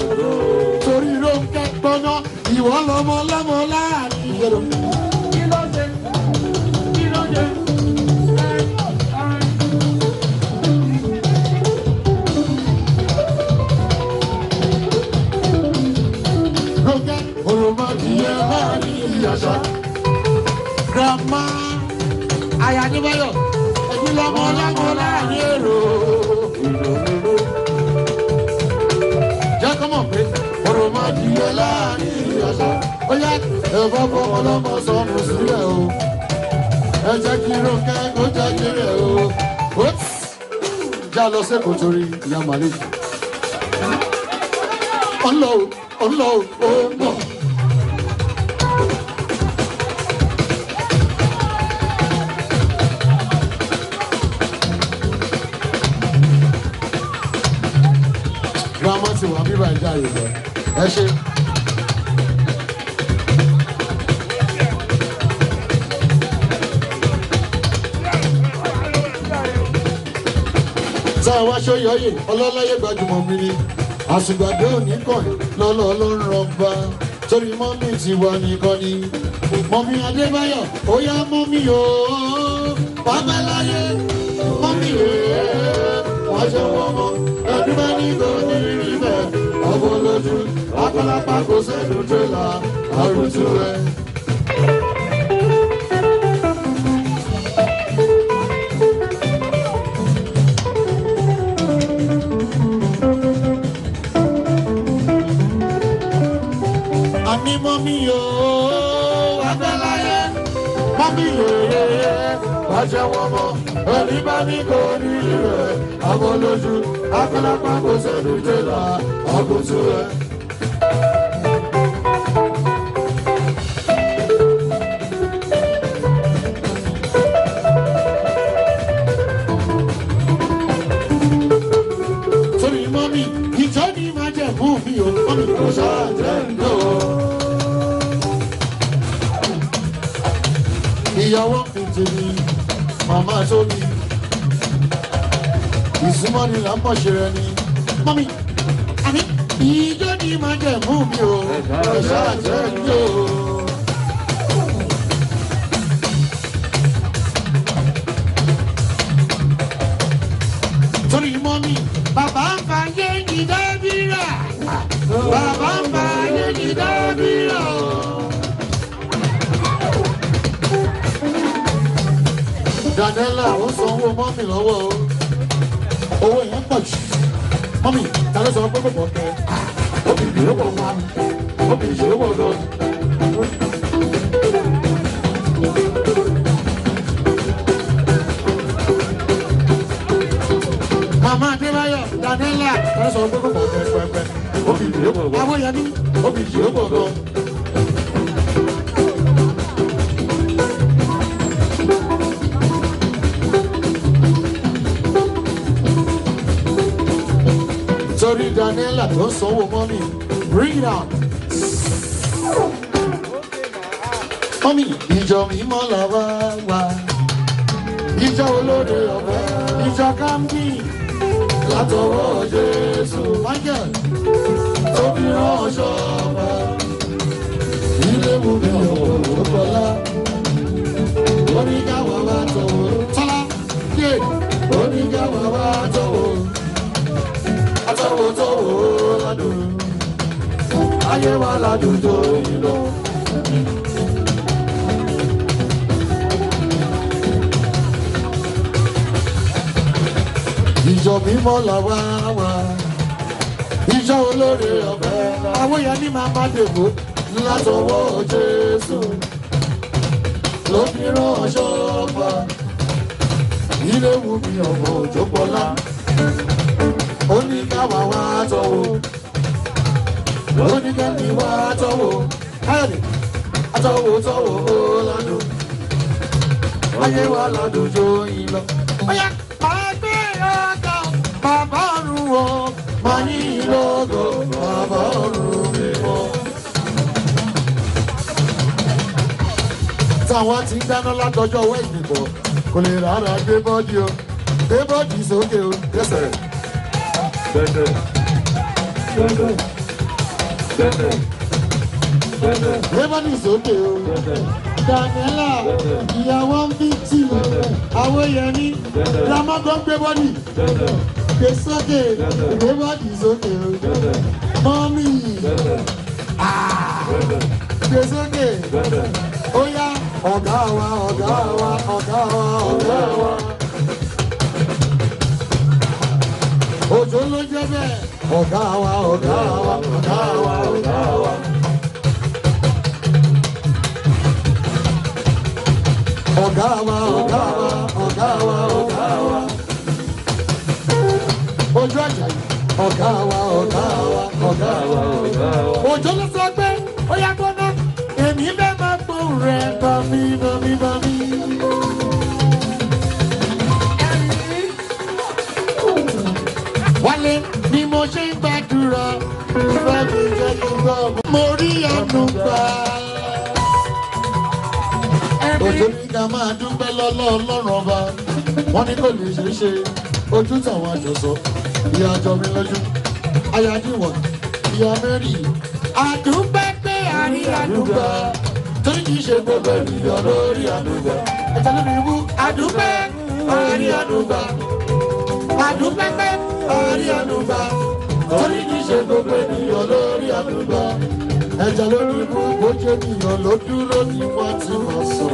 torí Rónkẹ́ gbọ́ná ìwọ lọmọ lọmọ láàrin ìyẹ̀rọ. kí ló dé kí ló dé. Rónkẹ́ òròmọdìyẹ láàrin ìyàṣà grandma Ayanibayo ẹ̀yin lọmọ lọmọ láàrin èrò. jẹ́ kọ́mọ̀ pé òròmọdìyẹ láàrin ìyàṣà ó yá ẹ̀fọ́ fọmọlọ́mọ sọnù sílẹ̀ o ẹ jẹ́ kí Rónkẹ́ kó jẹ́ kéré o. já lọ sẹ́kọ̀ọ́ torí ìyá màlẹ́. ọ̀nlọ́ o ọ̀nlọ́ o ó mọ̀. grandma ti wà bíbá ìjà yorùbá ẹ ṣe. tá a wá ṣóyọyè ọlọ́láyé gbajúmọ̀ mi ni àsùgbàdé òní kàn lọ́lọ́ ọlọ́run rọ̀gbà torí mọ́mí ti wà nìkan ni mọ́mí Adébáyọ̀ ó yá mọ́mí o babaláyé mọ́mí o wọ́n ṣe wọ́n mọ́ ẹbí bá ní kò ní rí bẹ́ẹ̀ ọ̀bọ̀ lójú apálápá kò sẹ́nu tírélà àrùtù rẹ̀. àní mọ́mí o babaláyé mọ́mí o wọ́n ṣe wọ́n mọ́ ẹbí bá ní kò ní rí bẹ́ẹ̀ ọ̀bọ̀ lójú apálápá kò sẹ́nu tírélà àrùtù rẹ̀. torí mọ́mí ìtọ́ni máa jẹ̀ fún mi o mọ́mí kò ṣáà jẹ́ ǹdó. ìyàwó fìtì ni màmá tóbi ìsúnmọ́ ni là ń bọ̀ ṣe rẹ ni mọ́mí àní ìjọ́ ni máa jẹ̀ fún mi o kò ṣáà jẹ́ ǹdó. torí mọ́mí bàbá ń fa ayé ní dábìrà bàbá ń fa ayé ní dábìrà. Daniela ó sanwó mọ́mí lọ́wọ́ o owó yẹn pọ̀ jù mọ́mí ta ló sọ pé kò pọ̀ kẹ́ obìnrin ló pọ̀ wá obìnrin ló pọ̀ lọ. Mama Adébáyọ̀ Daniela ta ló sọ pé kò pọ̀ kẹ́ pẹ́pẹ́ obìnrin ló pọ̀ wá àwọn yẹn ní obìnrin ló pọ̀ lọ. Torí Daniela tó sanwó mọ́mí bring it out. mọ́mí ìjọ mímọ́ làwa wà ìjọ olóde ọ̀fẹ́ ìjọ kámpì látọwọ́ Jésù Michael tó fi ránṣọ ọba ilé mú mi ọ̀pọ̀ kọlá oníkàwá wa tọ̀wọ̀ tọ́lá yé oníkàwá wa tọ̀wọ̀. wà ládùúgbò yìí lọ. Ìjọ mímọ́ làwa wà, ìjọ olóore ọ̀fẹ́ àwọn èèyàn ní máa má dèbò látọwọ́ Jésù ló fi ránṣọ ọba ilé wù mí ọmọ òjò pọlá ó ní káwa wá tọwọ́ ó ní kẹ́mi wá tọwọ́ káyọ̀dé àtọwọ́ tọwọ́ ó ládùn ayé wa ládùn jó yín lọ. Ọ̀yá máa gbé ọ̀gá bàbá ọ̀run o máa ní ìlọ́gọ̀ bàbá ọ̀run mi mọ́. Táwọn ti ń dáná látọjọ́ wẹ́ẹ̀dì bọ̀ kò lè rárá gbé bọ́dì o gbé bọ́dì sókè o lẹ́sẹ̀. Gbé bọ́dì sókè o. Daniela ìyàwó ń bí tì àwọn èèyàn ní ramọ́gọ́ gbé bọ́dì gbé sókè gbé bọ́dì sókè o. Mọ́mí gbé sókè ó yá ọ̀gá wa ọ̀gá wa ọ̀gá wa ọ̀gá wa. Òjò ló jẹ́ bẹ́ẹ̀ ọ̀gá wa ọ̀gá wa ọ̀gá wa ọ̀gá wa. Ọ̀gá wa ọ̀gá wa ọ̀gá wa ọ̀gá wa. Ojú Àjàyí ọ̀gá wa ọ̀gá wa ọ̀gá wa ọ̀gá wa. Òjò ló sọ pé ó yá gbọ́ná èmi bẹ́ẹ̀ máa gbóhùn rẹ̀ bọ̀mí bọ̀mí bọ̀mí. Wálé ni mo ṣe ń gbàdúrà ìfẹ́ mi jẹ́ kí n gbọ́ mo rí àánú gbà. Òjò ní ká máa dúpẹ́ lọ́lọ́ Ọlọ́run ọba wọ́n ní kò lè ṣeé ṣe ojú tàwọn àjọsọ ìyá àjọ mi lójú ayádìwọ̀n ìyá mẹ́rin àdúpẹ́ pé àrí àdúgbà torí kìí ṣe gbogbo ènìyàn lórí àdúgbà ẹ̀ta lórí ibú àdúpẹ́ àrí àdúgbà àdúpẹ́ pé àrí àdúgbà torí kìí ṣe gbogbo ènìyàn lórí àdúgbà ẹ̀jẹ̀ lórí ibú ojú ènìyàn ló dúró ní wọ́n ti wọ́n sọ.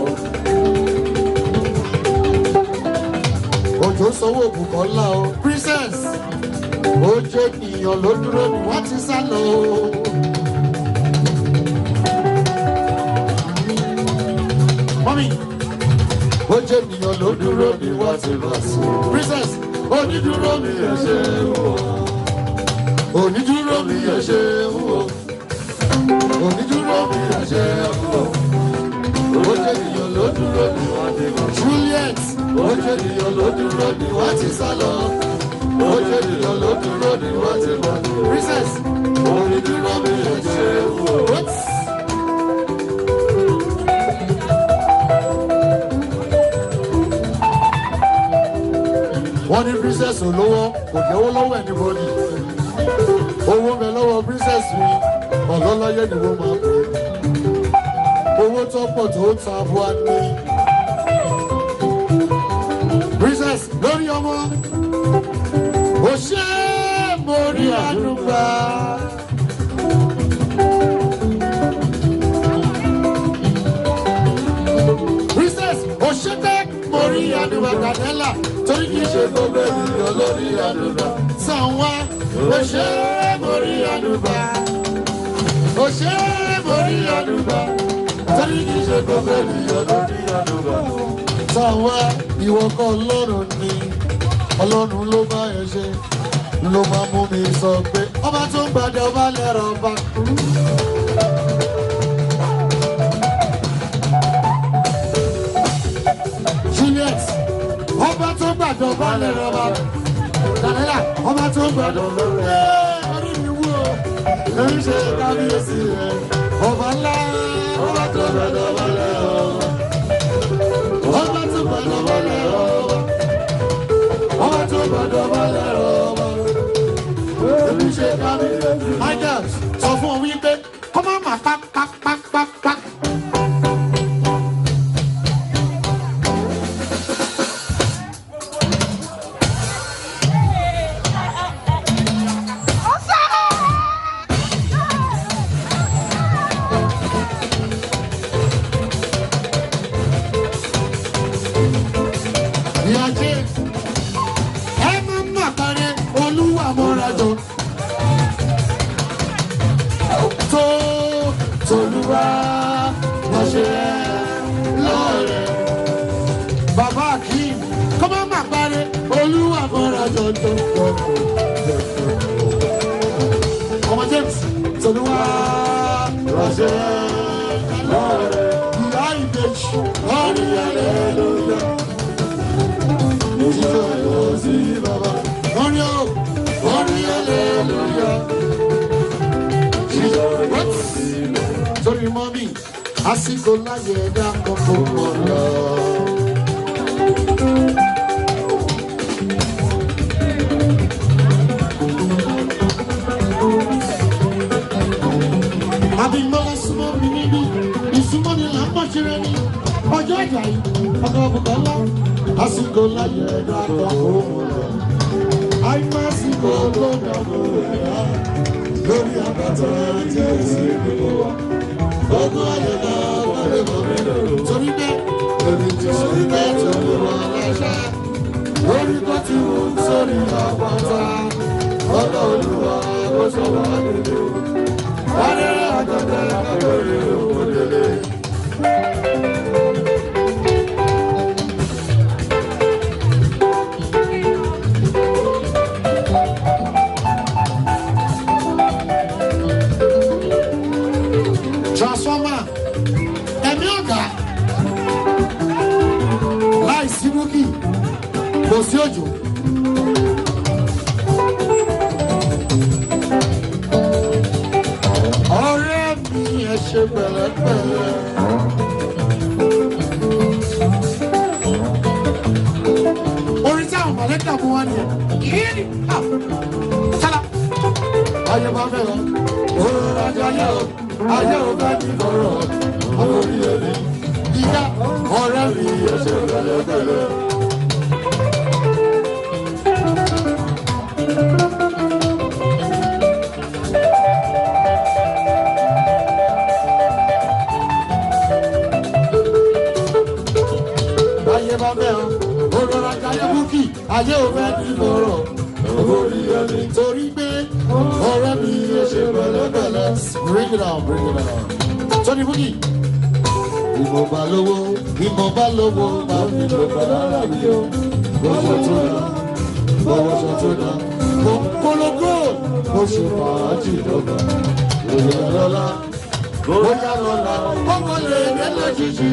Òjò sanwó Bùkọ́lá o princess ojú ènìyàn ló dúró ní wọ́n ti sá lọ o. Mọ́mí ojú ènìyàn ló dúró ní wọ́n ti wọ́n sọ. Princess onídúró mi ẹ̀ ṣe wò onídúró mi ẹ̀ ṣe wò onídúró mi ẹ̀ ṣe wò ojú ènìyàn ló dúró ní wọ́n ti wọ́n sọ. Juliet ojú ènìyàn ló dúró ní wọ́n ti sá lọ ojú ènìyàn ló dúró ní wọ́n ti wọ́n sọ. Princess onídúró mi ẹ̀ ṣe wò. Wọ́n ní princess olówó kò jẹ́wọ́ lọ́wọ́ anybody owó bẹ lọ́wọ́ princess mi ọ̀lọ́lọ́yẹ ni wọ́n máa pè é owó tó pọ̀ tó ta bua ní. Princess lórí ọmọ ó ṣe é mo rí àdúgbà. Princess ó ṣe é mo rí àdúgbà Daniela torí kìí ṣe gbogbo ènìyàn lórí àdúgbà. Sànwá ó ṣe é mo rí àdúgbà ó ṣe é mo rí àdúgbà torí kìí ṣe gbogbo ènìyàn lórí àdúgbà. Sànwá ìwọ kọ́ Ọlọ́run ni Ọlọ́run ló bá ẹ ṣe ló máa mú mi sọ pé ọba tó ń gbàdé ọba lẹ́rọ ọba. Juliet ọba tó gbàdé ọba lẹ́rọ ọba. Daniela ọba tó gbàdé ọba lẹ́rọ ọba. Orí mi wú o èyí ṣe kábíyèsí rẹ ọba ńlá ọba tó gbàdé ọba lẹ́rọ ọba. Ọba tó gbàdé ọba lẹ́rọ ọba. Ọba tó gbàdé ọba lẹ́rọ ọba. Èmi ṣe kábíyèsí. Michael sọ fún ọ wípé kọ́ máa mà pa. Ìyá James, ẹ máa ń mà parẹ́ olúwa mọ́ra jọ. Tolúwa wọ́n ṣe lọ́rẹ̀. Bàbá Akeem, kọ́ máa mà parẹ́ olúwa mọ́ra jọ tó. Ọmọ James, Tolúwa wọ́n ṣe lọ́rẹ̀. Ìyá ìbejì, ọ̀rìn hallelujah. Sorry, mommy, I see go like that come for love. I've been more small, baby. It's money, I'm not sure any. Oh, Georgia, I'm over the law. I see go like that come for love. I must go down. Lórí àbàtà tí ó sì gbogbo wa. Ogun ayé náà wọlé mọ̀mí lòrò. Torí bẹ́ẹ̀, èmi ti sórí bẹ́ẹ̀ tó lè wọ aláṣà. Lórí tó ti wù sórí àpáta. Ọ̀dọ̀ Olúwa ló sọ̀rọ̀ àdéhùn. Wọ́n ní àjọ̀dá lórí òkòdélé. Transformer, ẹ̀mí ọ̀gá, láìsí búkì, kò sí òjò. Ọ̀rẹ́ mi ẹ ṣe pẹ̀lẹ́pẹ̀lẹ́. Orin tí àwọn mọ̀lẹ́kà mú wá ni kìí ní sálá. Ayé máa fẹ́ lọ, òun ajá yẹ o. Ayé ò bá ti kọ̀rọ̀ àwọn orí ẹni. Ìyá ọ̀rẹ́ mi ẹ̀ṣẹ̀ pẹ̀lẹ́pẹ̀lẹ́. Ayé bá bẹ̀ ọ́, òrora jayé búkì. Ayé ò bá ti kọ̀rọ̀ àwọn orí ẹni. Torí pé ọ̀rẹ́ mi ẹ̀ṣẹ̀ pẹ̀lẹ́pẹ̀lẹ́. Bring it on, bring it on. Tony Boogie. Ìmọ̀ bá lówó, bá mi lò padà lábí o. Bọ́wọ́ tó dá, bọ́wọ́ tó dá. Mo polówó, mo ṣe fàájì lọ́gbà. Bóyá lọ́la, ọmọ lè dé lójijì.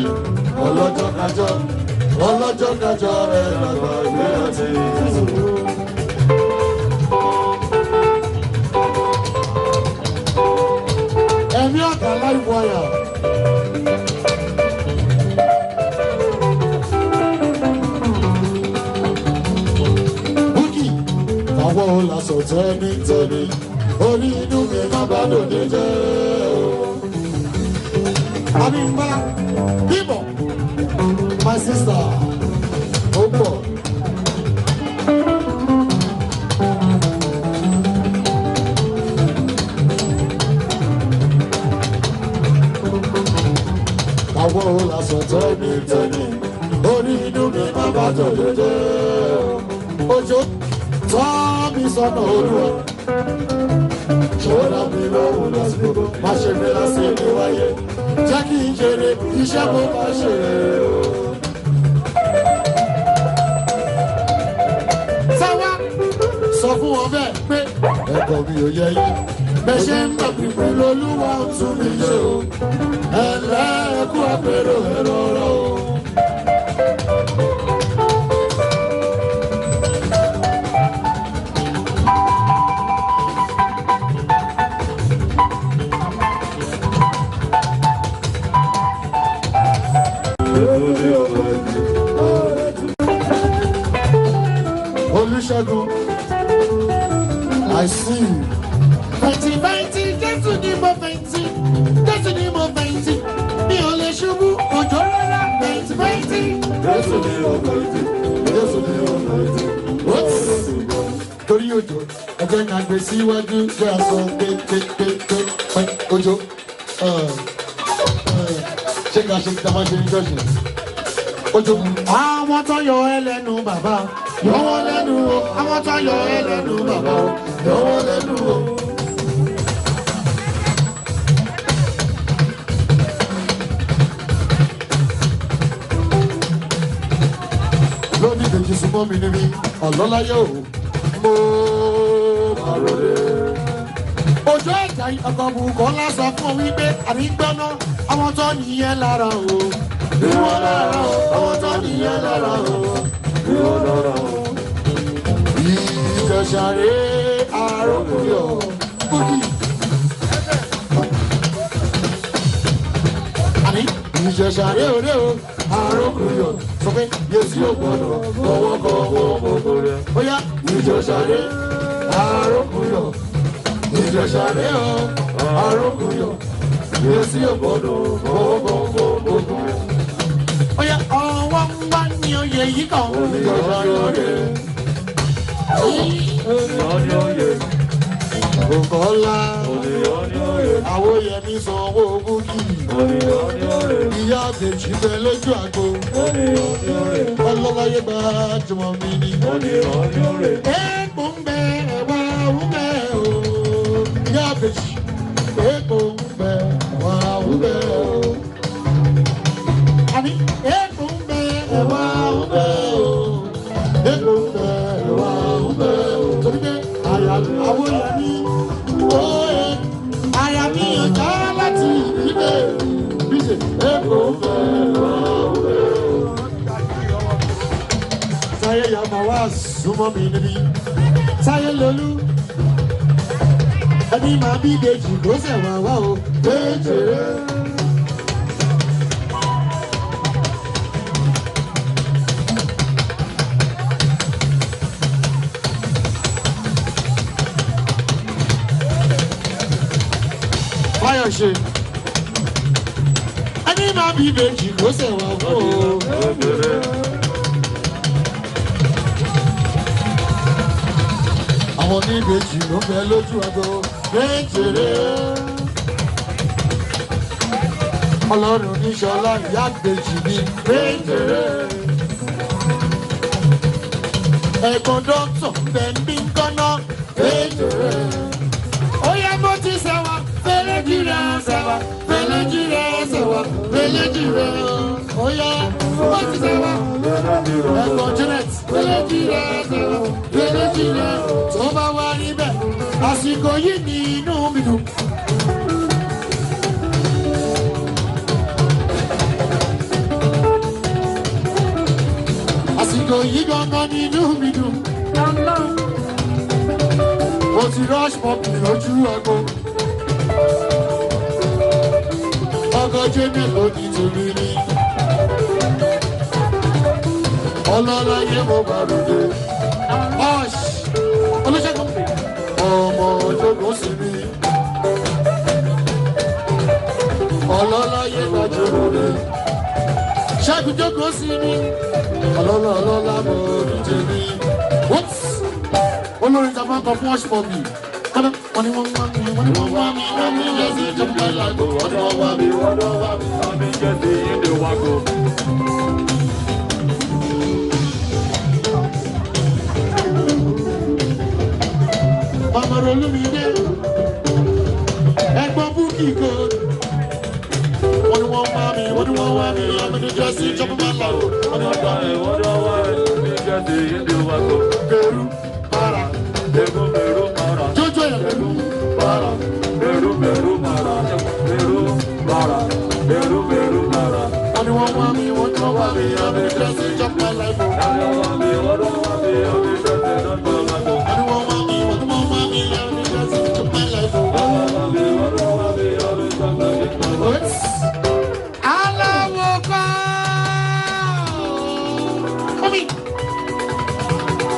Ọlọ́jọ́ kájọ́ rẹ̀ làgbà ìgbé àti ìṣòro. Ẹ̀mí ọ̀gá live wire. Búkì, àwọn olàsọ̀ tẹ́ni, orí inú mi má bá lòdì jẹ́ o. Abimba, Bímbọ̀, my sister, ó pọ̀. Àwọn olàsọ̀ tẹ́ni, orí inú mi má bá lòdì jẹ́ o. Òjò tọ́ mi sọ́nà Olúwa. Ṣọ́ra mi lọ́wọ́ lásìkò, má ṣe mi lásìkò wáyé. Jẹ́ kí n jèrè iṣẹ́ mo bá ṣe o. Sáwá sọ fún wọn bẹ́ẹ̀ pé ẹ̀kọ́ mi ò yẹ yín. Bẹ́ẹ̀ ṣe ń gbà pípé lolúwa ń tún mi ṣe o. Ẹ̀lẹ́ẹ̀kú àpérò ẹ̀rọ ọ̀rọ̀ o. Olúṣẹ́gun, I see you. Fẹ̀ntì, Jésù ni mo fẹ̀ntì, mi ò lè ṣubú, òjò rárá, fẹ̀ntì. Jésù ni mo fẹ̀ntì. Torí òjò, ẹgbẹ́ náà gbé síwájú, jẹ́ aṣọ pé òjò. Ṣé ká ṣe kí ta máa ṣe ní jọ́sìn? Ojo, àwọn tó yọ ẹ́ lẹ́nu bàbá, yọ wọ́n lẹ́nu o. Àwọn tó yọ ẹ́ lẹ́nu bàbá, yọ wọ́n lẹ́nu o. Lónìí kejì súnmọ́ mi níbi ọ̀lọ́láyé o. Mo kàròlé. Ojú ẹ̀jẹ̀ ọkọ̀ bùkọ́ lásán fún wípé àrígbọ́ná àwọn tó nìyẹn lára o. Ìwọ lára o, àwọn tó nìyẹn lára o. Ìwọ lára o. Ìjọsàré àròkùyọ̀ kúkì. Àní ìjọsàré òde o, àròkùyọ̀ sọ pé Yéésù ò gbọdọ̀ kọ̀wọ́kọ̀wọ́ gbogbo rẹ̀. Ó yá ìjọsàré àròkùyọ̀. Ìjọsàré o, àròkùyọ̀. Yéésù ò gbọdọ̀ kọ̀wọ́kọ̀wọ́ gbogbo rẹ̀. Ó yá ọwọ́ ń wá ní oyè yìí kan. Ìjọsàré òde. Òkọ́lá Àwòyẹmí sanwó búkì. Ìyá àbèjì bẹ lójú àgbo. Ọlọ́láyé bá jùmọ̀ mi ni. Èèpo ń bẹ ẹ̀wà wúbẹ̀ o. Ìyá àbèjì èèpo ń bẹ ẹ̀wà wúbẹ̀ o. Àní èèpo ń bẹ ẹ̀wà wúbẹ̀ o. Èèpo ń bẹ ẹ̀wà wúbẹ̀ o. Torí pé Àwòyẹmí òye àyà mi ọjà láti ìdílé bíṣe èèpo ń bẹ ẹ̀wà wúbẹ̀ o. Táyé yàmà wá súnmọ́ mi níbí. Táyé lolú. Ẹni máa bí ìbejì kó sẹ̀wọ̀n wá o. Méjèrè. Fáyọ̀ṣe. Ẹni máa bí ìbejì kó sẹ̀wọ̀n wá o. Méjèrè. Àwọn oníbejì ló bẹ lójú àgbo méjèrè. Ọlọ́run ní Ṣọlá ìyá àgbèjì ní méjèrè. Ẹ̀gbọ́n dọ́kítọ̀ bẹ̀ ń bí kọ́nà méjèrè. Ó yẹ mo ti sẹ́wà fẹ́lẹ́jì rẹ̀ sẹ́wà fẹ́lẹ́jì rẹ̀ sẹ́wà fẹ́lẹ́jì rẹ̀. Ó yẹ mo ti sẹ́wà ẹ̀gbọ́n Janet fẹ́lẹ́jì rẹ̀ sẹ́wà fẹ́lẹ́jì rẹ̀. Tó bá wá níbẹ̀ àsìkò yìí ní inú mi dùn. Àsìkò yìí gangan ní inú mi dùn. Mo ti rush pọ̀pì lójú àgbo. Ọkọ̀ Jémi ló ní tèmi ní. Ọlọ́láyé mo bá ròde. Olùṣègùn ọmọ òjòkó sí mi. Ọlọ́láyé gbàjọ́rò rẹ̀. Ṣẹ́gun jókòó sí mi. Ọlọ́lá mo rí tèmi. Olórin ta máa ń kọ fún ọ̀ṣùpọ̀ mi. Wọ́n ní wọ́n wá mi, wọ́n ní wọ́n wá mi, wọ́n ní yẹ́ sí ìjọba ìlàgbò. Wọ́n ní wọ́n wá mi, wọ́n ní wọ́n wá mi, wọ́n ní yẹ́ sí ìdè wágò. Mama Olúmídé, ẹ̀gbọ́n Búkì kò. Wọ́n ní wọ́n wá mi, wọ́n ní wọ́n wá mi, wọ́n ní jẹ́ sí ìjọba ìlàgbò. Wọ́n ní wọ́n wá mi, wọ́n ní wọ́n wá mi, wọ́n ní jẹ́ sí ìdè wágò. Peru, para, Peru, Peru, para. Jojo yẹn Peru, para, Peru, Peru, para, Peru, para, Peru, Peru, para. Wọ́n ní wọ́n wá mi, wọ́n ní wọ́n wá mi, wọ́n ní jẹ́ sí ìjọba ìlàgbò. Wọ́n ní wọ́n wá mi, wọ́n ní wọ́n wá mi, wọ́n ní jẹ́ sí ìjọba ìlàgbò.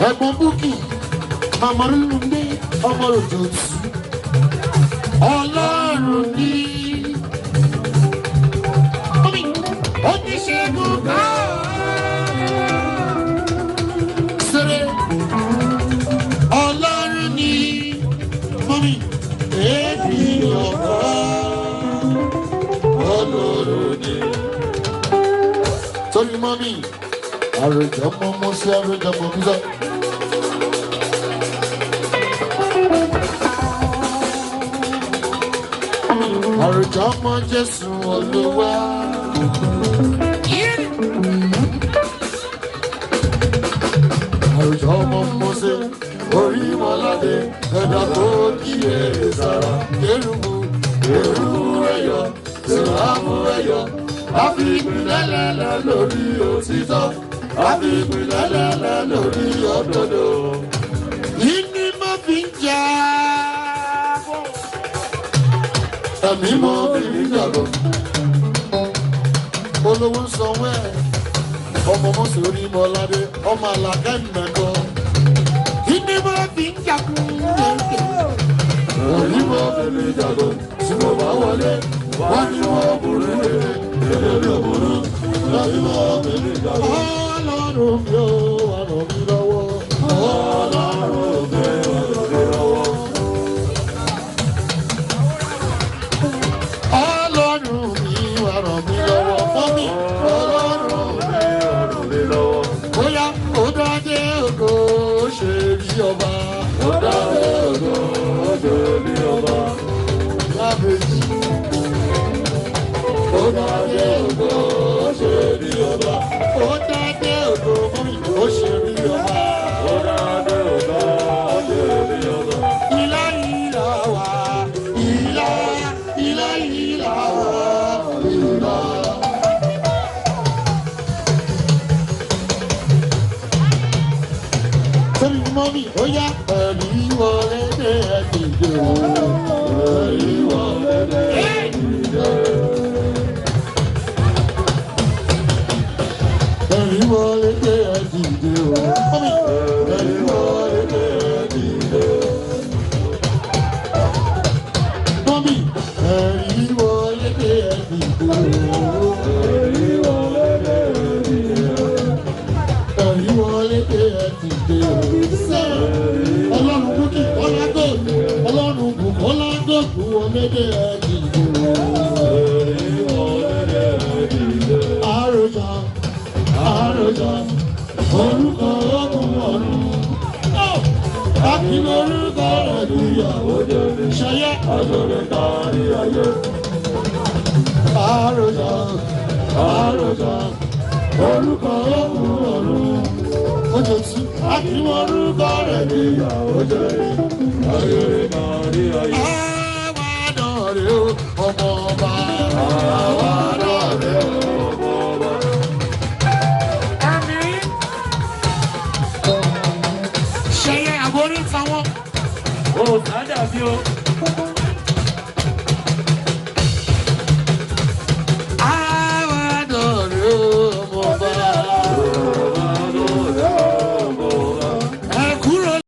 Ẹ̀gbọ́n Búkì, Mama Olúmídé, ọmọ òjò tù. Ọlọ́run ní. Oníṣègùn ká. Sèré. Ọlọ́run ní. Mọ́mí, èébì ọ̀pọ̀. Ọlọ́run ní. Torí Sẹ́mi mọ́mí, àròjọ mọ́ mọ́ sí àròjọ mọ́ bí sọ. Àròjọ mọ́ Jésù Olúwa. Àròjọ mọ́ Mósè, orí mọ́ládé, ẹ̀dá tó kíyè sára, kérúbù, èrú ẹ̀yọ, sìlámù ẹ̀yọ, àfi ìpìlẹ̀lẹ̀ lórí òtítọ́, àfi ìpìlẹ̀lẹ̀ lórí òdodo. Yìí ni mo fi ń jà bọ̀. Ẹ̀mí mo fi ń jà bọ̀. Olówó ń sanwó ẹ̀, ọmọ Mósè orí mọ́ládé, ọmọ àlàkẹ́ ìmẹ̀kọ. Yìí ni mo fi ń jà kú lẹ́kẹ̀ẹ́. Orí mo fi ń jà bọ̀, tí mo bá wọlé, wọ́n ní wọ́n burú lé. Ọlọ́run mi ò wà ràn mí lọ́wọ́. Ọlọ́run mi ò ràn mí lọ́wọ́. Ọlọ́run mi wà ràn mí lọ́wọ́. Mọ́mí, Ọlọ́run mi ràn mí lọ́wọ́. Bóyá ó dáadé ògo ṣe rí ọba. Ó dáadé ògo ṣe rí ọba. Lábẹ́jì. Ó dáadé ògo ṣe rí ọba. Ó dáadé ògo mọ́mí ó ṣe rí ọba. Ó dáadé ògo ṣe rí ọba. Ilá ìlà wá, ilá ìlà wá, ilá. Sẹ́mi mọ́mí ó yá ẹ̀rí wọlé dé ẹ̀dìdè o. Ẹ̀rí wọlé dé ẹ̀dìdè. Ẹ̀rí wọlé dé ẹ̀dìdè o. Mọ́mí ẹ̀rí wọlé dé ẹ̀dìdè. Mọ́mí ẹ̀rí wọlé dé ẹ̀dìdè o. Ẹ̀rí wọlé dé ẹ̀dìdè. Ẹ̀rí wọlé dé ẹ̀dìdè o. Ọlọ́run bùkì kọ́lágò, Ọlọ́run bù kọ́lágò kú wọlé dé ẹ̀dìdè o. Ẹ̀rí wọlé dé ẹ̀dìdè. Àròjà. Àròjà orúkọ ọkùn ọ̀run. Àkì lórúkọ rẹ̀ níyàwó jẹ́bi. Ṣayé àjọyọ̀ kárí ayé. Àròjà àròjà orúkọ ọkùn ọ̀run. Ojo tí àkì lórúkọ rẹ̀ níyàwó jẹ́bi. Àjọyọ̀ kárí ayé. Àwa náà rè ó ọmọ ọba. Àwa náà rè ó ọmọ ọba. Ṣẹyẹ àborí táwọn. Ó sádà bí o.